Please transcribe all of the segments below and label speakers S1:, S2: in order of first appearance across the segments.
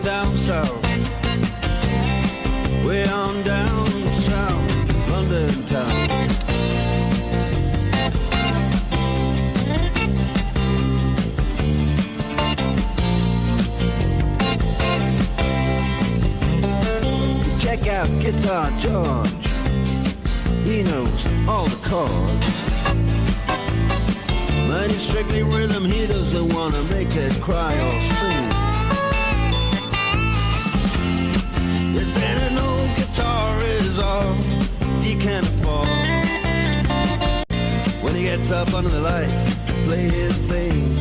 S1: down south, way on down south, London town. Check out Guitar George, he knows all the chords. But it's strictly rhythm, he doesn't want to make it cry or sing. If then an old guitar is all he can afford, when he gets up under the lights to play his thing.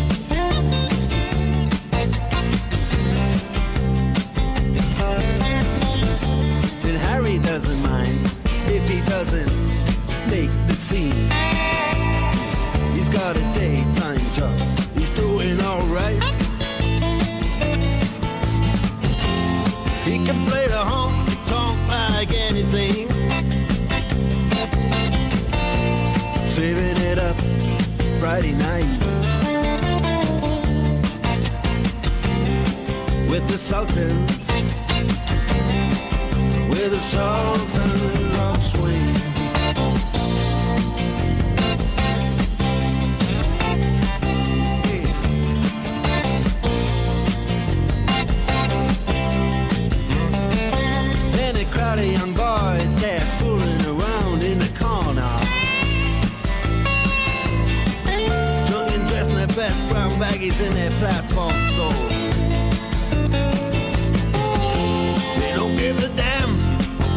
S1: And Harry doesn't mind if he doesn't make the scene. He's got a daytime job, he's doing alright. He can play the honky-tonk like anything, saving it up Friday night with the Sultans, with the Sultans of Swing. Crowd of young boys, they're fooling around in the corner, drunk and dressed in their best brown baggies in their platform soles. They don't give a damn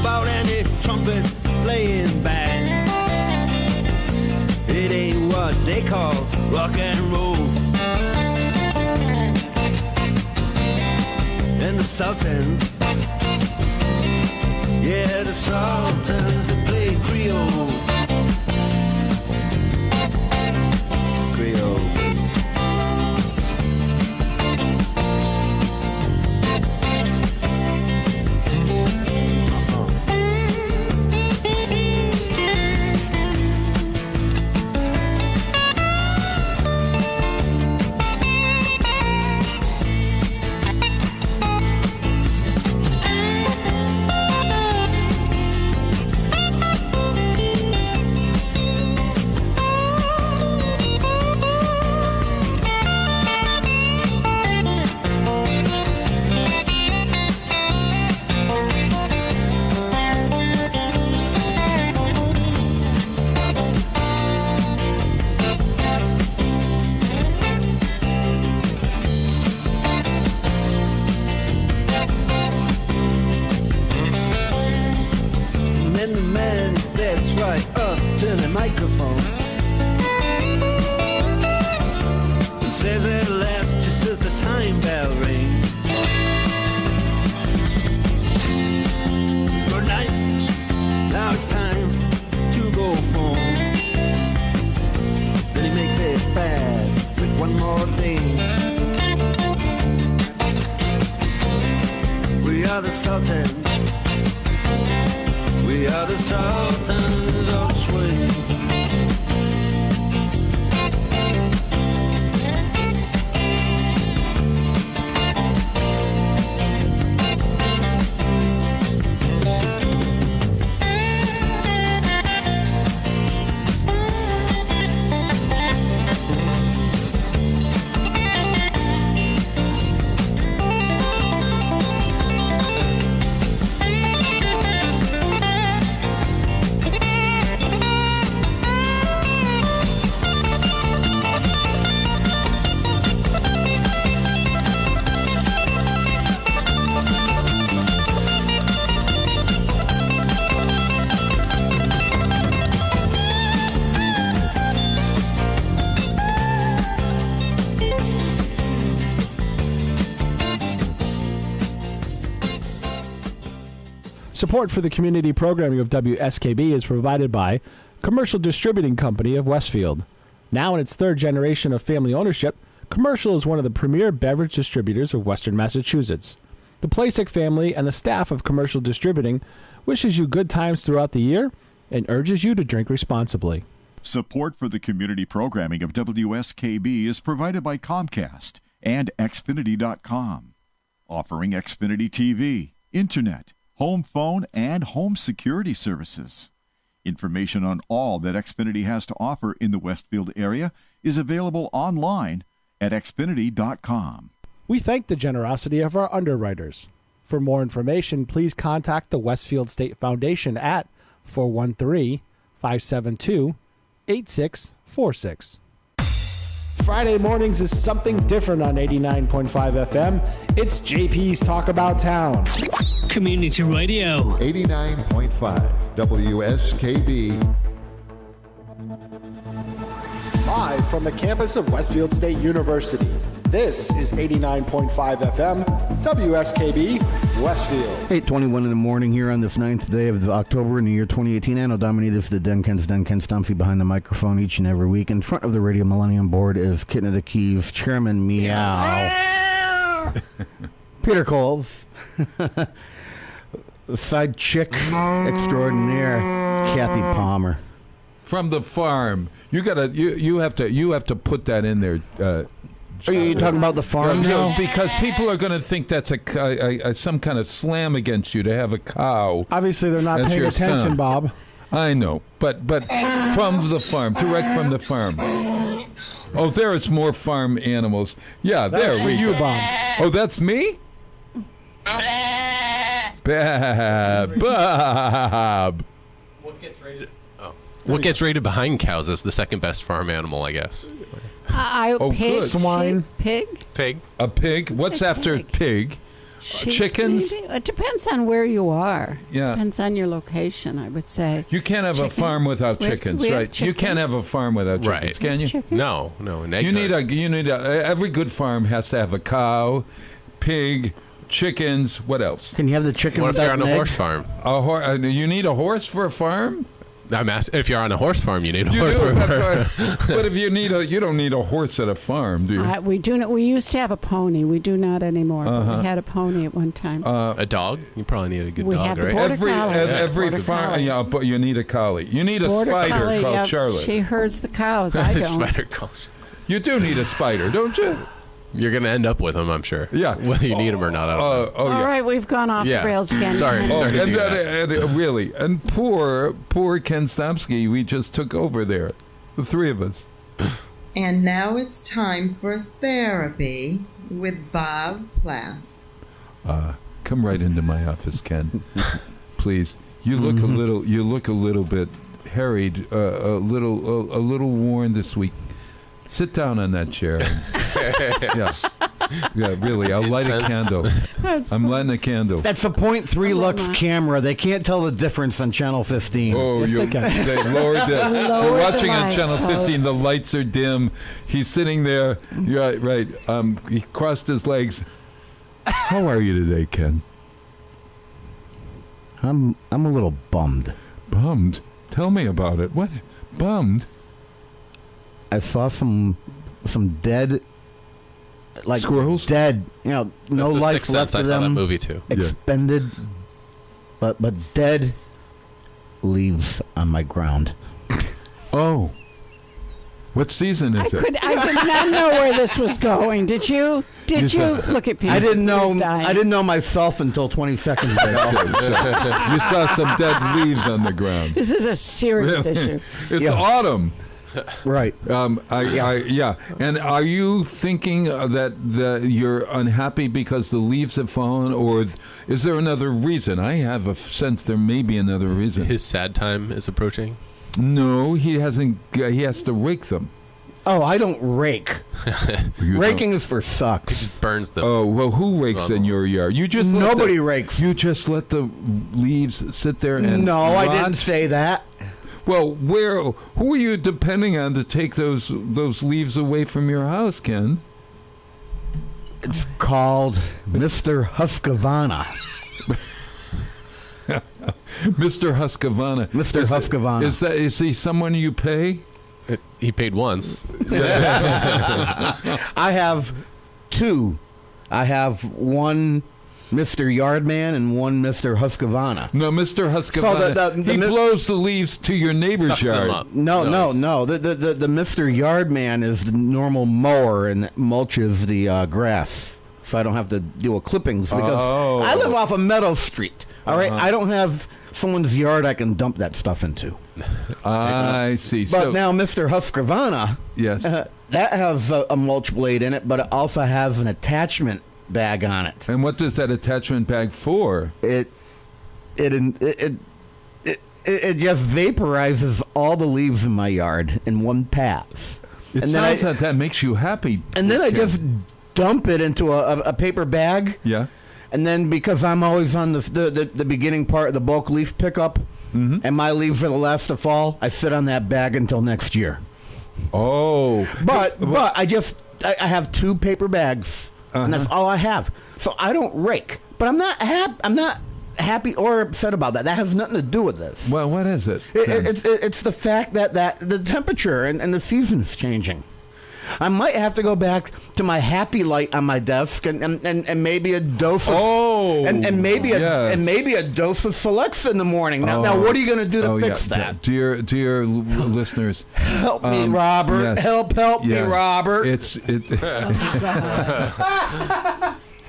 S1: about any trumpet playing band. It ain't what they call rock and roll. And the Sultans, yeah, the Sultans that play Creole. Creole. Microphone. He says it'll last just as the time bell rings. Good night, now it's time to go home. Then he makes it fast with one more thing. We are the Sultans, we are the Sultans of Swing.
S2: Support for the community programming of WSKB is provided by Commercial Distributing Company of Westfield. Now in its third generation of family ownership, Commercial is one of the premier beverage distributors of Western Massachusetts. The Placek family and the staff of Commercial Distributing wishes you good times throughout the year and urges you to drink responsibly.
S3: Support for the community programming of WSKB is provided by Comcast and Xfinity.com. offering Xfinity TV, Internet, home phone, and home security services. Information on all that Xfinity has to offer in the Westfield area is available online at xfinity.com.
S2: We thank the generosity of our underwriters. For more information, please contact the Westfield State Foundation at 413-572-8646. Friday mornings is something different on 89.5 FM. It's JP's Talk About Town.
S4: Community Radio.
S5: 89.5 WSKB.
S2: Live from the campus of Westfield State University. This is 89.5 FM, WSKB, Westfield.
S6: 8:21 in the morning here on this 9th day of October in the year 2018. Anno Domini, this is the Den Ken Stumpy behind the microphone each and every week. In front of the Radio Millennium Board is Kitten of the Keys, Chairman Meow. Peter Coles. Side chick extraordinaire, Kathy Palmer.
S7: From the farm. You have to put that in there.
S6: Are you talking about the farm now?
S7: Because people are going to think that's some kind of slam against you to have a cow.
S2: Obviously, they're not
S7: That's
S2: paying
S7: your
S2: attention,
S7: son.
S2: Bob.
S7: I know, but from the farm, direct from the farm. Oh, there is more farm animals. Yeah, there
S2: That's for
S7: we
S2: you,
S7: go.
S2: Bob.
S7: Oh, that's me? Bob.
S8: What gets rated behind cows is the second best farm animal, I guess.
S7: Oh,
S9: pig,
S7: good.
S2: Swine.
S9: Pig.
S7: A pig? What's
S9: a
S7: after pig?
S9: Sheep,
S7: Chickens?
S9: maybe? It depends on where you are.
S7: Yeah.
S9: Depends on your location, I would say.
S7: You can't have a
S9: Chicken.
S7: farm without
S9: We have-
S7: chickens,
S9: we have
S7: right? You can't have a
S9: chickens.
S7: farm without chickens,
S8: Right.
S7: can you?
S9: Chickens?
S8: No. And eggs
S7: You need every good farm has to have a cow, pig, chickens. What else?
S6: Can you have the chicken
S8: What if you're
S6: without
S8: on
S6: an
S8: a
S6: egg?
S8: horse farm?
S7: You need a horse for a farm?
S8: I'm asking, if you're on a horse farm, you need a
S7: You
S8: horse
S7: do,
S8: farm.
S7: but if you don't need a horse at a farm, do you?
S9: We do not. We used to have a pony. We do not anymore. But we had a pony at one time.
S8: A dog? You probably need a good
S9: We
S8: dog,
S9: have the
S8: right?
S9: border
S7: every
S9: collie.
S7: every
S9: Border
S7: farm,
S9: collie.
S7: yeah, but you need a collie. You need a
S9: Border
S7: spider
S9: collie,
S7: called
S9: yeah,
S7: Charlotte.
S9: She herds the cows. I don't.
S8: Spider calls.
S7: You do need a spider, don't you?
S8: You're going to end up with them, I'm sure.
S7: Yeah.
S8: Whether you need them or not, I don't know.
S7: Oh,
S9: All
S7: yeah.
S9: right, we've gone off
S8: Yeah.
S9: the rails again.
S8: Sorry.
S7: Oh,
S8: Sorry to
S7: and
S8: do
S7: really, and poor Ken Stomsky, we just took over there, the three of us.
S10: And now it's time for therapy with Bob Plass.
S7: Come right into my office, Ken, please. You look You look a little bit harried, a little worn this week. Sit down on that chair. Yeah, really. I'll light a candle. I'm lighting a candle.
S6: That's a 0.3 lux
S9: Aroma.
S6: camera. They can't tell the difference on Channel 15.
S7: Oh,
S2: Yes,
S7: they lowered it.
S9: Lower
S7: We're
S9: the
S7: watching on
S9: lights,
S7: Channel 15. The
S9: folks.
S7: lights are dim. He's sitting there. Yeah, right. He crossed his legs. How are you today, Ken?
S6: I'm a little bummed.
S7: Bummed. Tell me about it. What? Bummed?
S6: I saw some dead, like
S7: Squirrels?
S6: dead. You know, no
S8: That's the
S6: life
S8: Sixth
S6: left
S8: Sense.
S6: of
S8: I saw that
S6: them.
S8: movie, too.
S6: Expended, but dead leaves on my ground.
S7: Oh. What season is it?
S9: I did not know where this was going. Did you? Did you? Look at Pete.
S6: I didn't know.
S9: He's dying.
S6: I didn't know myself until 20 seconds ago.
S7: You saw some dead leaves on the ground.
S9: This is a serious issue.
S7: It's
S6: Yeah.
S7: autumn.
S6: Right.
S7: Yeah. And are you thinking that you're unhappy because the leaves have fallen, or is there another reason? I have a sense there may be another reason.
S8: His sad time is approaching.
S7: No, he hasn't. He has to rake them.
S6: Oh, I don't rake.
S7: You
S6: Raking
S7: don't.
S6: is for sucks.
S8: Burns the...
S7: Oh well, who rakes in your yard? You just let
S6: Nobody rakes.
S7: You just let the leaves sit there and
S6: No, I
S7: rot?
S6: didn't say that.
S7: Well, who are you depending on to take those leaves away from your house, Ken?
S6: It's called Mr. Husqvarna.
S7: Mr. Husqvarna.
S6: Mr. Husqvarna.
S7: Is he someone you pay?
S8: He paid once.
S6: I have two. I have one Mr. Yardman and one Mr. Husqvarna.
S7: No, Mr. Husqvarna. He blows the leaves to your neighbor's
S8: Sucks them
S7: yard.
S8: up.
S6: No.
S8: Nice.
S6: The Mr. Yardman is the normal mower and mulches the grass. so I don't have to deal with clippings because I live off of Meadow Street. All right, I don't have someone's yard I can dump that stuff into.
S7: I see.
S6: But now, Mr. Husqvarna,
S7: yes,
S6: that has a mulch blade in it, but it also has an attachment bag on it.
S7: And what does that attachment bag for?
S6: It just vaporizes all the leaves in my yard in one pass.
S7: It sounds like that makes you happy.
S6: And then I just dump it into a paper bag.
S7: Yeah.
S6: And then because I'm always on the beginning part of the bulk leaf pickup, and my leaves are the last to fall, I sit on that bag until next year.
S7: Oh.
S6: But I have 2 paper bags, and that's all I have. So I don't rake. But I'm not happy or upset about that. That has nothing to do with this.
S7: Well, what is it?
S6: It's the fact that the temperature and the season is changing. I might have to go back to my happy light on my desk and maybe a dose of and maybe a dose of Selects in the morning. Now what are you going to do to fix that?
S7: Dear listeners,
S6: help me, Robert.
S7: Yes.
S6: Help me, Robert.
S7: It's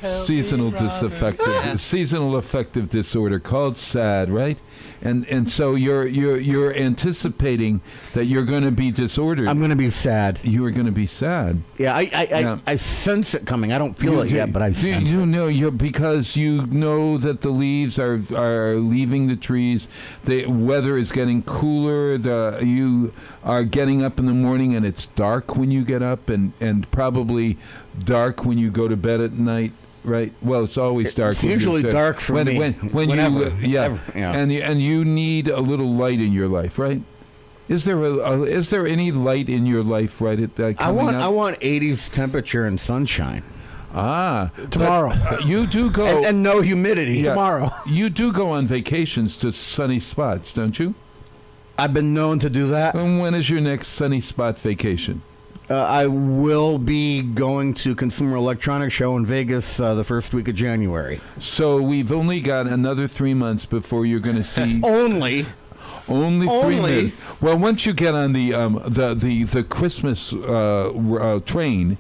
S7: seasonal affective disorder called SAD, right? And so you're anticipating that you're going to be disordered.
S6: I'm going to be sad.
S7: You are going to be sad.
S6: Yeah, I sense it coming. I don't feel it yet, but I sense it.
S7: You know, because you know that the leaves are leaving the trees. The weather is getting cooler. You are getting up in the morning, and it's dark when you get up, and probably dark when you go to bed at night. Right. Well, it's always dark.
S6: It's usually dark for me.
S7: Whenever, and you need a little light in your life, right? Is there any light in your life right at that?
S6: I want 80s temperature and sunshine.
S2: Tomorrow.
S7: You do go
S6: and no humidity.
S2: Tomorrow.
S7: You do go on vacations to sunny spots, don't you?
S6: I've been known to do that.
S7: And when is your next sunny spot vacation?
S6: I will be going to Consumer Electronics Show in Vegas the first week of January.
S7: So we've only got another 3 months before you're going to see
S6: only
S7: 3 months. Well, once you get on the Christmas train.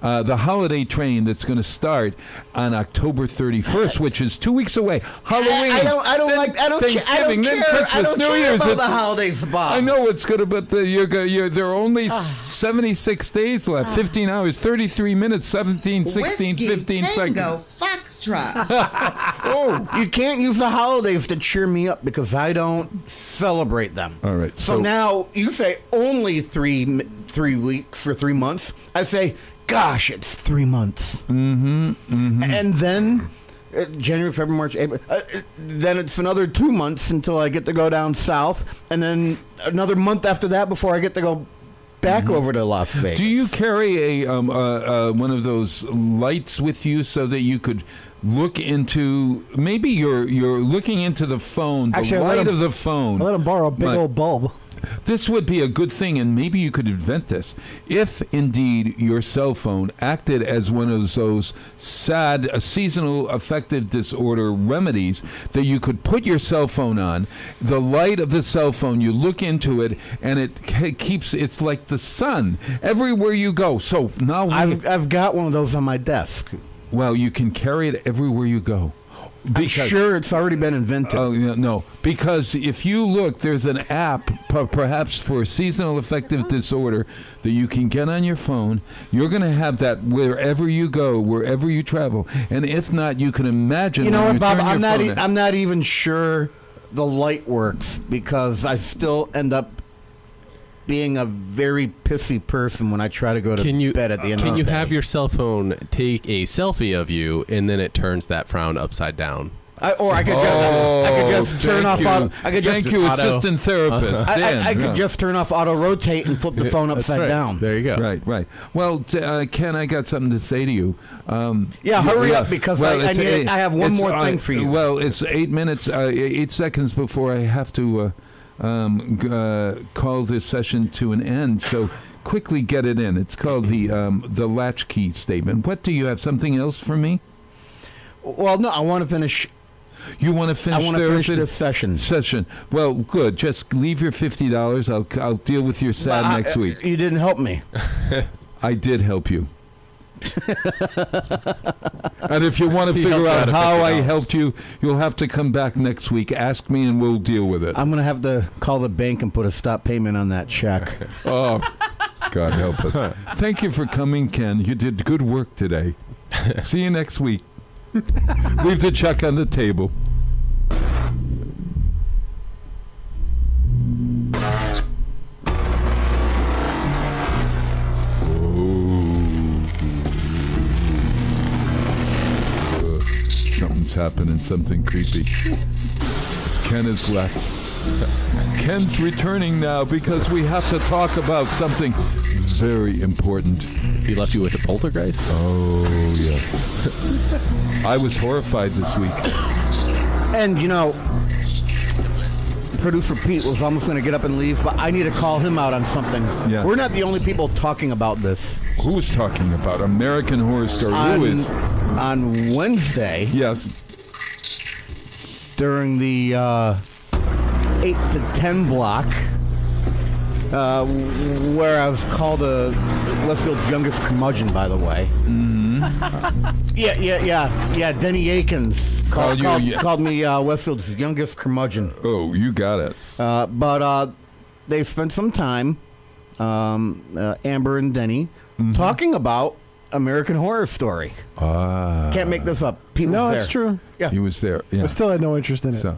S7: The holiday train that's going to start on October 31st, which is 2 weeks away. Halloween.
S6: I don't
S7: Thanksgiving,
S6: care.
S7: Then Christmas,
S6: I don't
S7: New
S6: care
S7: Year's.
S6: about the holidays, Bob.
S7: I know it's good, but there are only 76 days left, 15 hours, 33 minutes, 17, 16,
S10: Whiskey,
S7: 15 seconds.
S10: Tango, Foxtrot.
S6: You can't use the holidays to cheer me up because I don't celebrate them.
S7: All right.
S6: So now you say only 3 weeks or 3 months. I say, gosh, it's 3 months. And then January, February, March, April. Then it's another 2 months until I get to go down south. And then another month after that before I get to go back over to Las Vegas.
S7: Do you carry a one of those lights with you so that you could look into, maybe you're looking into the phone, the light of the phone.
S2: I let him borrow a big old bulb.
S7: This would be a good thing, and maybe you could invent this. If indeed your cell phone acted as one of those sad seasonal affective disorder remedies that you could put your cell phone on, the light of the cell phone, you look into it, and it keeps, it's like the sun everywhere you go. So now
S6: I've got one of those on my desk.
S7: Well, you can carry it everywhere you go.
S6: I'm sure it's already been invented.
S7: Oh, no. Because if you look, there's an app, perhaps for seasonal affective disorder, that you can get on your phone. You're going to have that wherever you go, wherever you travel. And if not, you can imagine.
S6: You know what, Bob? I'm not even sure the light works because I still end up being a very pissy person when I try to go to bed at the end of the day.
S8: Can you have your cell phone take a selfie of you, and then it turns that frown upside down?
S6: I could just turn off auto.
S7: Thank you, assistant therapist.
S6: I could just turn off auto rotate and flip the phone upside down.
S8: There you go.
S7: Right. Well, Ken, I got something to say to you.
S6: Hurry up because I have one more thing for you.
S7: Well, it's 8 minutes, 8 seconds before I have to call this session to an end. So quickly get it in. It's called the latchkey statement. What do you have? Something else for me?
S6: Well, no, I want to finish.
S7: You want to finish?
S6: I want to finish this session.
S7: Well, good. Just leave your $50. I'll deal with your sad next week.
S6: You didn't help me.
S7: I did help you. And if you want to figure
S8: helped
S7: out
S8: out
S7: how I
S8: $50.
S7: helped you, you'll have to come back next week. Ask me, and we'll deal with it.
S6: I'm going to have to call the bank and put a stop payment on that check.
S7: Oh, God help us. Thank you for coming, Ken. You did good work today. See you next week. Leave the check on the table. Something's happening, something creepy. Ken has left. Ken's returning now because we have to talk about something very important.
S8: He left you with a poltergeist?
S7: Oh, yeah. I was horrified this week.
S6: And, you know, producer Pete was almost going to get up and leave, but I need to call him out on something.
S7: Yeah.
S6: We're not the only people talking about this.
S7: Who's talking about American Horror Story? Who is?
S6: On Wednesday,
S7: Yes.
S6: during the 8 to 10 block, where I was called Westfield's youngest curmudgeon, by the way. Mm-hmm. Yeah. Denny Akins called me Westfield's youngest curmudgeon.
S7: Oh, you got it.
S6: But they spent some time, Amber and Denny, talking about American Horror Story. Can't make this up. Pete was there.
S2: it's true.
S6: Yeah.
S7: He was there. Yeah.
S2: I still had no interest in it.
S7: So.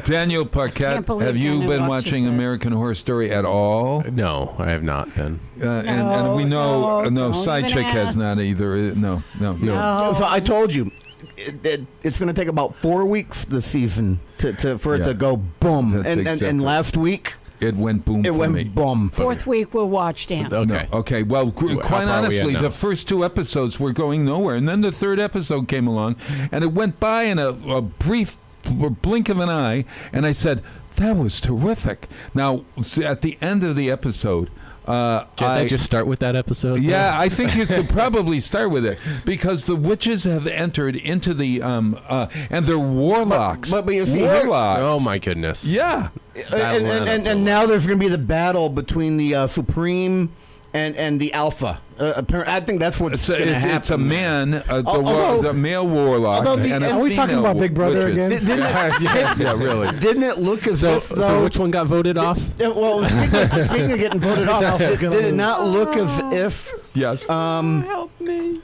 S7: Daniel Parquette,
S9: Can't believe
S7: have you
S9: Daniel
S7: been
S9: watches
S7: watching
S9: it.
S7: American Horror Story at all?
S8: No, I have not been.
S7: And we know, no,
S9: don't
S7: Side
S9: even
S7: Chick has
S9: ask.
S7: not either. No.
S6: So I told you, it's going to take about 4 weeks this season for it
S7: Yeah.
S6: to go boom.
S7: That's
S6: And
S7: exactly.
S6: last week,
S7: It went boom
S6: it
S7: for
S6: went
S7: me.
S6: boom.
S9: Fourth week we'll watch, Dan.
S8: Okay.
S7: No. Okay. Well,
S8: How
S7: quite
S8: far are we at
S7: honestly,
S8: now?
S7: the first 2 episodes were going nowhere, and then the 3rd episode came along, and it went by in a brief blink of an eye, and I said, "That was terrific." Now, at the end of the episode,
S8: Can't I just start with that episode?
S7: yeah, I think you could probably start with it because the witches have entered into the and they're warlocks.
S6: But you see here-
S7: warlocks.
S8: Oh, my goodness.
S7: Yeah.
S6: And now there's going to be the battle between the Supreme and the Alpha. I think that's what's going to happen.
S7: It's a man,
S6: Although-
S7: the male warlock.
S6: although
S7: and a
S2: Are we talking
S7: female
S2: about Big Brother
S7: witches.
S2: again?
S7: Yeah, really.
S6: Didn't it look as
S8: So,
S6: if, though...
S8: so which one got voted off?
S6: Well, speaking of getting voted off,
S2: Alpha's
S6: did
S2: gonna
S6: it
S2: lose.
S6: not look as if...
S7: Yes.
S9: Help me.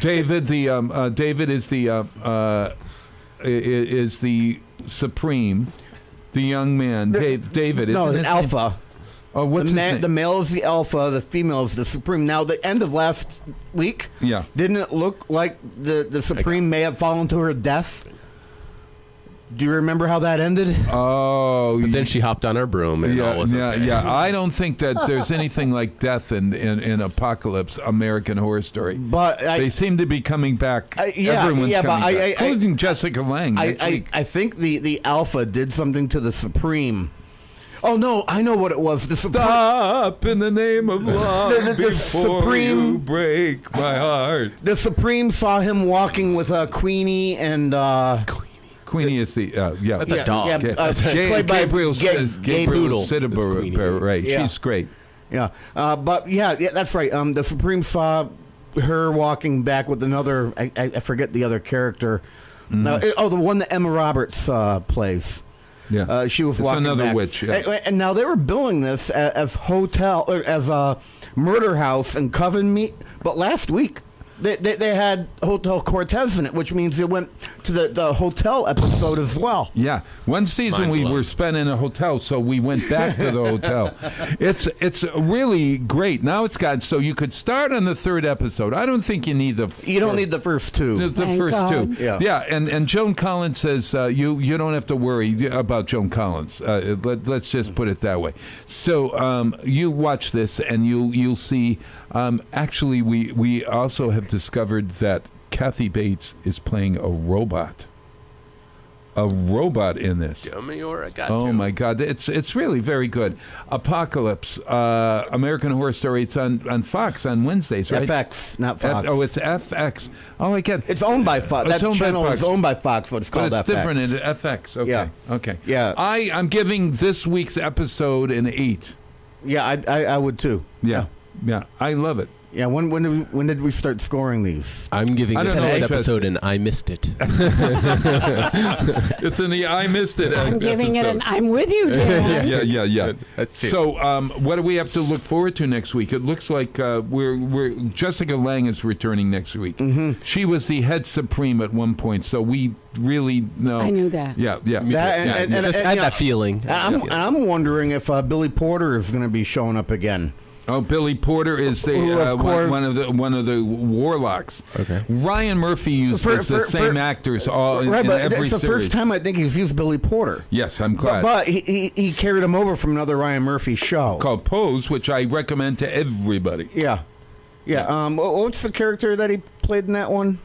S7: David, David is the Supreme, the young man. David.
S6: No,
S7: isn't
S6: an
S7: it?
S6: Alpha.
S7: Oh, what's his name?
S6: The male is the Alpha, the female is the Supreme. Now, the end of last week,
S7: Yeah.
S6: didn't it look like the Supreme may have fallen to her death? Do you remember how that ended?
S7: Oh,
S8: But then she hopped on her broom and all was okay.
S7: yeah. I don't think that there's anything like death in Apocalypse, American Horror Story.
S6: But
S7: They seem to be coming back. Everyone's
S6: but
S7: coming back,
S6: I-
S7: including Jessica Lange next week.
S6: I think the Alpha did something to the Supreme. Oh, no, I know what it was. The
S7: Stop in the name of love
S6: The
S7: before
S6: Supreme-
S7: you break my heart.
S6: The Supreme saw him walking with Queenie and...
S7: Queenie is the yeah.
S8: That's a dog.
S6: played by
S7: Gabriel
S8: Poodle is Queenie.
S7: Right,
S6: Yeah.
S7: she's great.
S6: Yeah, but yeah, that's right. The Supreme saw her walking back with another. I forget the other character. The one that Emma Roberts plays.
S7: Yeah,
S6: She was
S7: it's
S6: walking
S7: another
S6: back.
S7: witch. Yeah.
S6: And now they were billing this as a murder house in Coven Meat, but last week. They had Hotel Cortez in it, which means it went to the hotel episode as well.
S7: Yeah, one season we
S8: Mind-blowing.
S7: were spent in a hotel, so we went back to the hotel. It's really great. Now it's got so you could start on the 3rd episode. I don't think you need
S6: You don't need the first 2.
S7: the
S9: Thank
S7: first
S9: God.
S7: 2.
S6: Yeah.
S7: And Joan Collins says you don't have to worry about Joan Collins. Let's just put it that way. So you watch this and you'll see. Actually, we also have discovered that Kathy Bates is playing a robot. A robot in this.
S8: Give me or I got
S7: Oh
S8: you.
S7: my God! It's really very good. Apocalypse, American Horror Story. It's on Fox on Wednesdays, right?
S6: FX, not Fox.
S7: It's FX. Oh, I get it.
S6: It's owned by Fox.
S7: It's
S6: That
S7: owned by
S6: channel
S7: Fox.
S6: is owned by Fox, but it's
S7: But
S6: called
S7: it's
S6: FX.
S7: different in FX. Okay.
S6: Yeah.
S7: Okay.
S6: Yeah.
S7: I'm giving this week's episode an 8.
S6: Yeah, I would too.
S7: Yeah. I love it.
S6: Yeah, when did we start scoring these?
S8: I'm giving this next episode an I missed it.
S7: It's in the I missed it.
S9: I'm giving it an I'm with you, Dan.
S7: Yeah.
S8: That's it.
S7: So, what do we have to look forward to next week? It looks like we're Jessica Lange is returning next week. Mm-hmm. She was the head supreme at one point, so we really know.
S9: I knew that.
S7: Yeah.
S8: And just had that feeling.
S6: I'm wondering if Billy Porter is going to be showing up again.
S7: Oh, Billy Porter is the one of the warlocks.
S8: Okay.
S7: Ryan Murphy used the same actors all in every
S6: it's the
S7: series.
S6: first time I think he's used Billy Porter.
S7: Yes, I'm glad.
S6: But he carried him over from another Ryan Murphy show
S7: called Pose, which I recommend to everybody.
S6: Yeah. What's the character that he played in that one?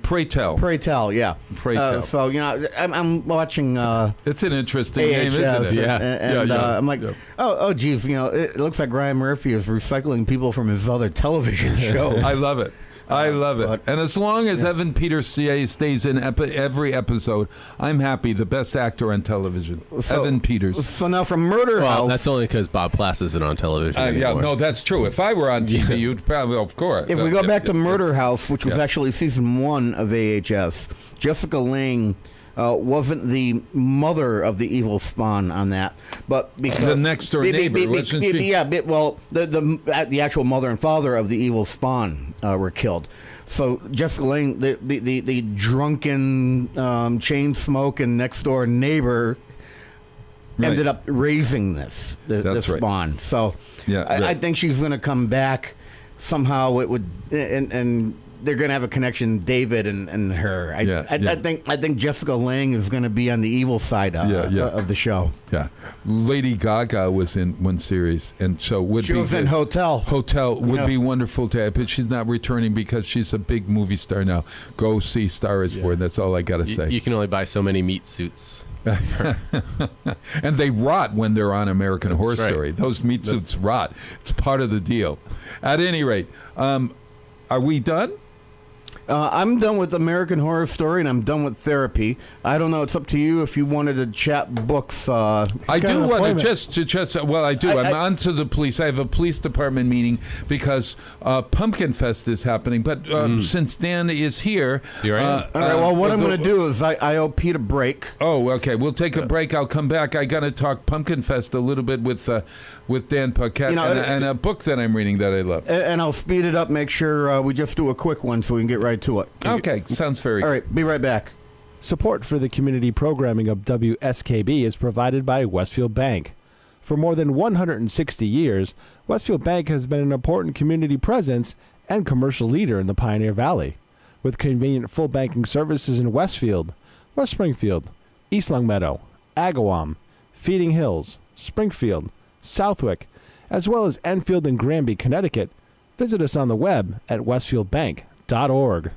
S7: Pray Tell.
S6: Pray Tell, yeah.
S7: Pray Tell.
S6: So, I'm watching
S7: it's an interesting
S6: AHS,
S7: name, isn't it?
S6: And I'm like, oh, geez, it looks like Ryan Murphy is recycling people from his other television shows.
S7: I love it. And as long as Evan Peters stays in every episode, I'm happy. The best actor on television, Evan Peters.
S6: So now from Murder House.
S8: Well, that's only because Bob Plass isn't on television anymore.
S7: No, that's true. If I were on TV, you'd probably, of course.
S6: If we go back to Murder House, which was actually season 1 of AHS, Jessica Lange wasn't the mother of the evil spawn on that, but because
S7: the next door neighbor, wasn't she?
S6: Yeah, the actual mother and father of the evil spawn were killed. So Jessica Lange, the drunken, chain smoking next door neighbor, ended up raising the spawn. Right. So I think she's going to come back somehow. It would and they're going to have a connection, David and her. I think Jessica Lange is going to be on the evil side of the show.
S7: Yeah, Lady Gaga was in one series, and so
S6: she was in Hotel.
S7: Hotel would be wonderful to have, but she's not returning because she's a big movie star now. Go see Star is Born. That's all I got to say.
S8: You can only buy so many meat suits.
S7: And they rot when they're on American Horror Story. Those meat suits rot. It's part of the deal. At any rate, are we done?
S6: I'm done with American Horror Story, and I'm done with therapy. I don't know. It's up to you if you wanted to chat books.
S7: I do want to just. Well, I do. I'm on to the police. I have a police department meeting because Pumpkin Fest is happening. But since Dan is here,
S8: you're in.
S6: All right. Well, what I'm going to do is I owe Pete a break.
S7: Oh, okay. We'll take a break. I'll come back. I got to talk Pumpkin Fest a little bit with Dan Paquette and a book that I'm reading that I love.
S6: And I'll speed it up. Make sure we just do a quick one so we can get right to it.
S7: Okay, sounds very good.
S6: All right, be right back.
S2: Support for the community programming of WSKB is provided by Westfield Bank. For more than 160 years, Westfield Bank has been an important community presence and commercial leader in the Pioneer Valley. With convenient full banking services in Westfield, West Springfield, East Longmeadow, Agawam, Feeding Hills, Springfield, Southwick, as well as Enfield and Granby, Connecticut, visit us on the web at westfieldbank.org.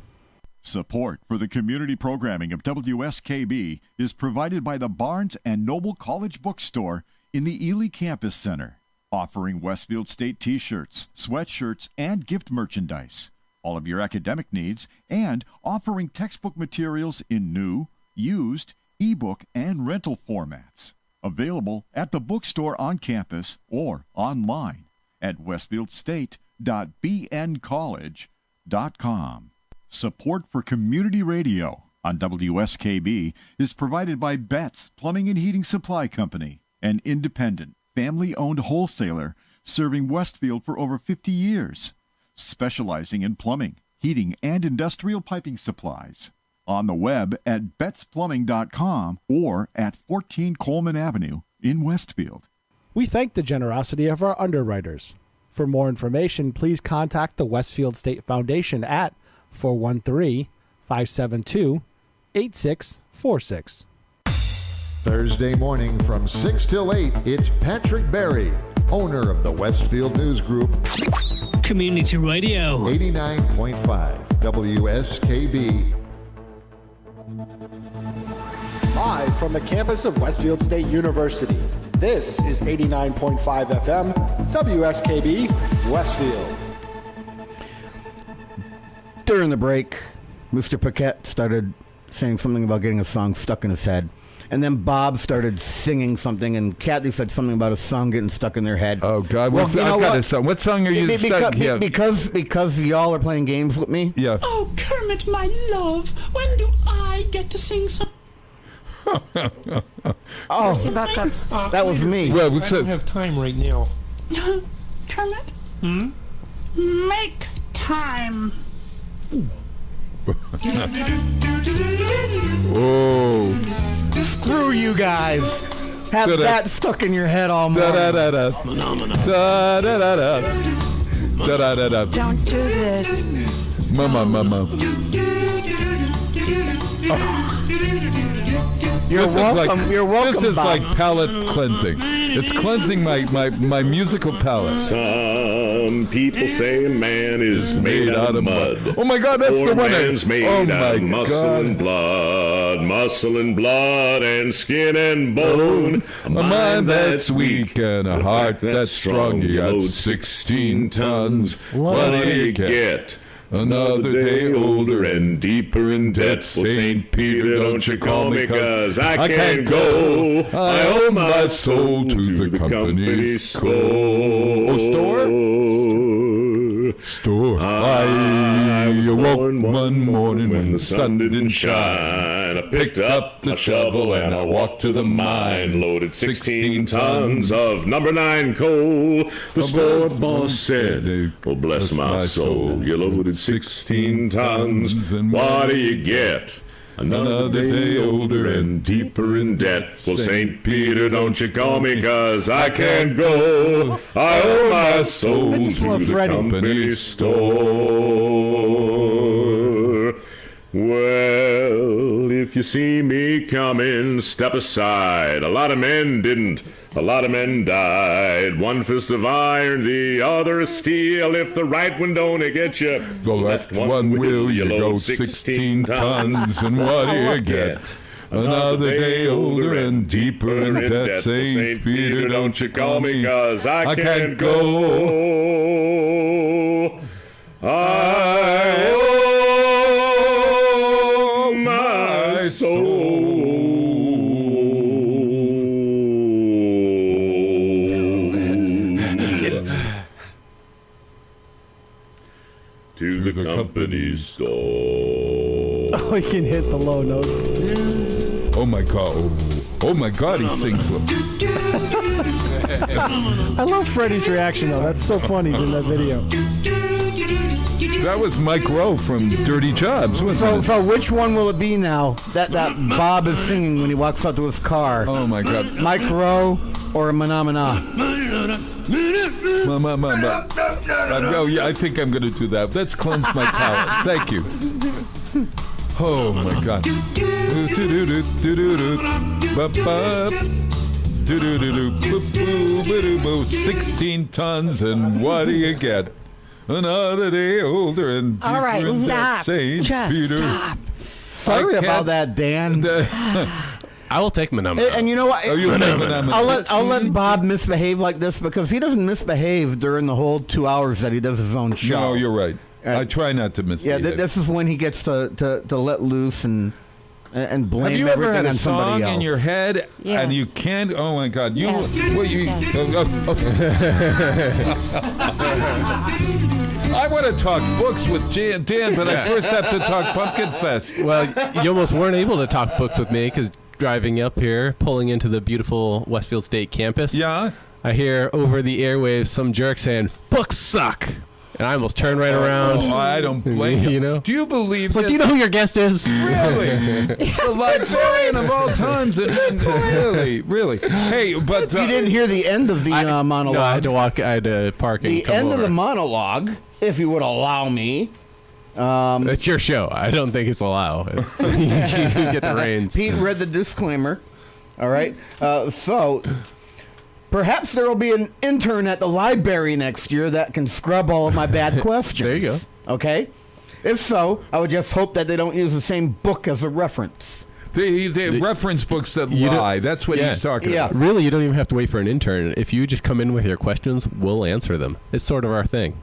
S3: Support for the community programming of WSKB is provided by the Barnes & Noble College Bookstore in the Ely Campus Center, offering Westfield State T-shirts, sweatshirts, and gift merchandise, all of your academic needs, and offering textbook materials in new, used, ebook, and rental formats. Available at the bookstore on campus or online at westfieldstate.bncollege.com. Support for community radio on WSKB is provided by Betts Plumbing and Heating Supply Company, an independent, family-owned wholesaler serving Westfield for over 50 years, specializing in plumbing, heating, and industrial piping supplies. On the web at bettsplumbing.com or at 14 Coleman Avenue in Westfield.
S2: We thank the generosity of our underwriters. For more information, please contact the Westfield State Foundation at 413-572-8646.
S5: Thursday morning from 6 till 8, it's Patrick Berry, owner of the Westfield News Group.
S4: Community Radio.
S5: 89.5 WSKB.
S2: Live from the campus of Westfield State University, this is 89.5 FM, WSKB, Westfield.
S6: During the break, Mr. Paquette started saying something about getting a song stuck in his head. And then Bob started singing something, and Kathy said something about a song getting stuck in their head.
S7: Oh, God.
S6: Well,
S7: I've
S6: you know
S7: got
S6: what?
S7: a song. What song are you stuck? Yeah.
S6: Because y'all are playing games with me.
S7: Yeah.
S11: Oh, Kermit, my love, when do I get to sing some?
S9: Mercy Buck-ups.
S6: That was me.
S7: Well,
S11: I don't have time right now. Kermit? Make time.
S7: Oh.
S6: Screw you guys. Have that stuck in your head all morning.
S7: Da-da-da-da. Da-da-da-da. Da-da-da-da.
S9: Don't do this.
S7: Mama.
S6: You're welcome. You're welcome.
S7: This is
S6: Bob.
S7: like palate cleansing. It's cleansing my musical palate.
S12: Some people say a man is made out of mud.
S7: Oh my God, that's
S12: or
S7: the one.
S12: Man's made
S7: Oh
S12: out of
S7: my
S12: muscle and blood, and skin and bone.
S7: A mind that's weak and a heart that's strong. You got 16 tons.
S12: What do you get?
S7: Another day older
S12: and deeper in debt. Well, St. Peter, don't you call me, 'cause I can't go. I owe my soul to the company store.
S7: Store. I awoke one morning when the sun didn't shine.
S12: I picked up the shovel and I walked to the mine. Loaded 16 tons of number 9 coal. The store boss said, oh, bless my soul, you loaded 16 tons, and what do you get? Another day older and deeper in debt. Well, St. Peter, don't you call me, 'cause I can't go. I owe my soul to the company store. Well, if you see me coming, step aside. A lot of men didn't. A lot of men died. One fist of iron, the other of steel. If the right one don't get you,
S7: the left one will. You load 16 tons, and what do you get? Another day older and deeper in debt. St. Peter, don't you call me, 'cause I can't go. I owe my soul to the company store.
S2: Oh, you can hit the low notes.
S7: Oh my God! Oh my God! He sings them.
S2: I love Freddie's reaction though. That's so funny in that video.
S7: That was Mike Rowe from Dirty Jobs, wasn't it?
S6: So which one will it be now that Bob is singing when he walks out to his car?
S7: Oh my God!
S6: Mike Rowe or Manamana?
S7: Oh yeah, I think I'm going to do that. Let's cleanse my palate. Thank you. Oh my God. 16 tons, and what do you get? Another day older and deeper.
S9: All right,
S7: in
S9: stop.
S7: St.
S9: Just
S7: Peter.
S9: stop.
S6: Sorry about that, Dan.
S8: I will take Manama.
S6: And you know what?
S7: Oh, you'll take Manama.
S6: I'll let Bob misbehave like this because he doesn't misbehave during the whole 2 hours that he does his own show.
S7: No, you're right. I try not to misbehave.
S6: Yeah, this is when he gets to let loose and blame
S7: Have you ever
S6: everything
S7: had a
S6: on somebody
S7: song
S6: else.
S7: in your head and you can't? Oh my God! You,
S9: Yes.
S7: what you? I want to talk books with Dan, but I first have to talk Pumpkin Fest.
S8: Well, you almost weren't able to talk books with me because driving up here, pulling into the beautiful Westfield State campus.
S7: Yeah.
S8: I hear over the airwaves some jerk saying, "Books suck." And I almost turned right around.
S7: Oh, I don't blame you.
S8: You know?
S7: Do you believe
S8: It's like, do you know who your guest is?
S7: Really? The librarian of all times. And really. Hey, but...
S6: you didn't hear the end of the monologue.
S8: No, I had to park and
S6: the
S8: come
S6: end
S8: over.
S6: of the monologue, if you would allow me.
S8: It's your show. I don't think it's allowed. You get the reins.
S6: Pete read the disclaimer. All right. So... perhaps there will be an intern at the library next year that can scrub all of my bad questions.
S8: There you go.
S6: Okay? If so, I would just hope that they don't use the same book as a reference.
S7: The reference books that lie. That's what he's talking about.
S8: Really, you don't even have to wait for an intern. If you just come in with your questions, we'll answer them. It's sort of our thing.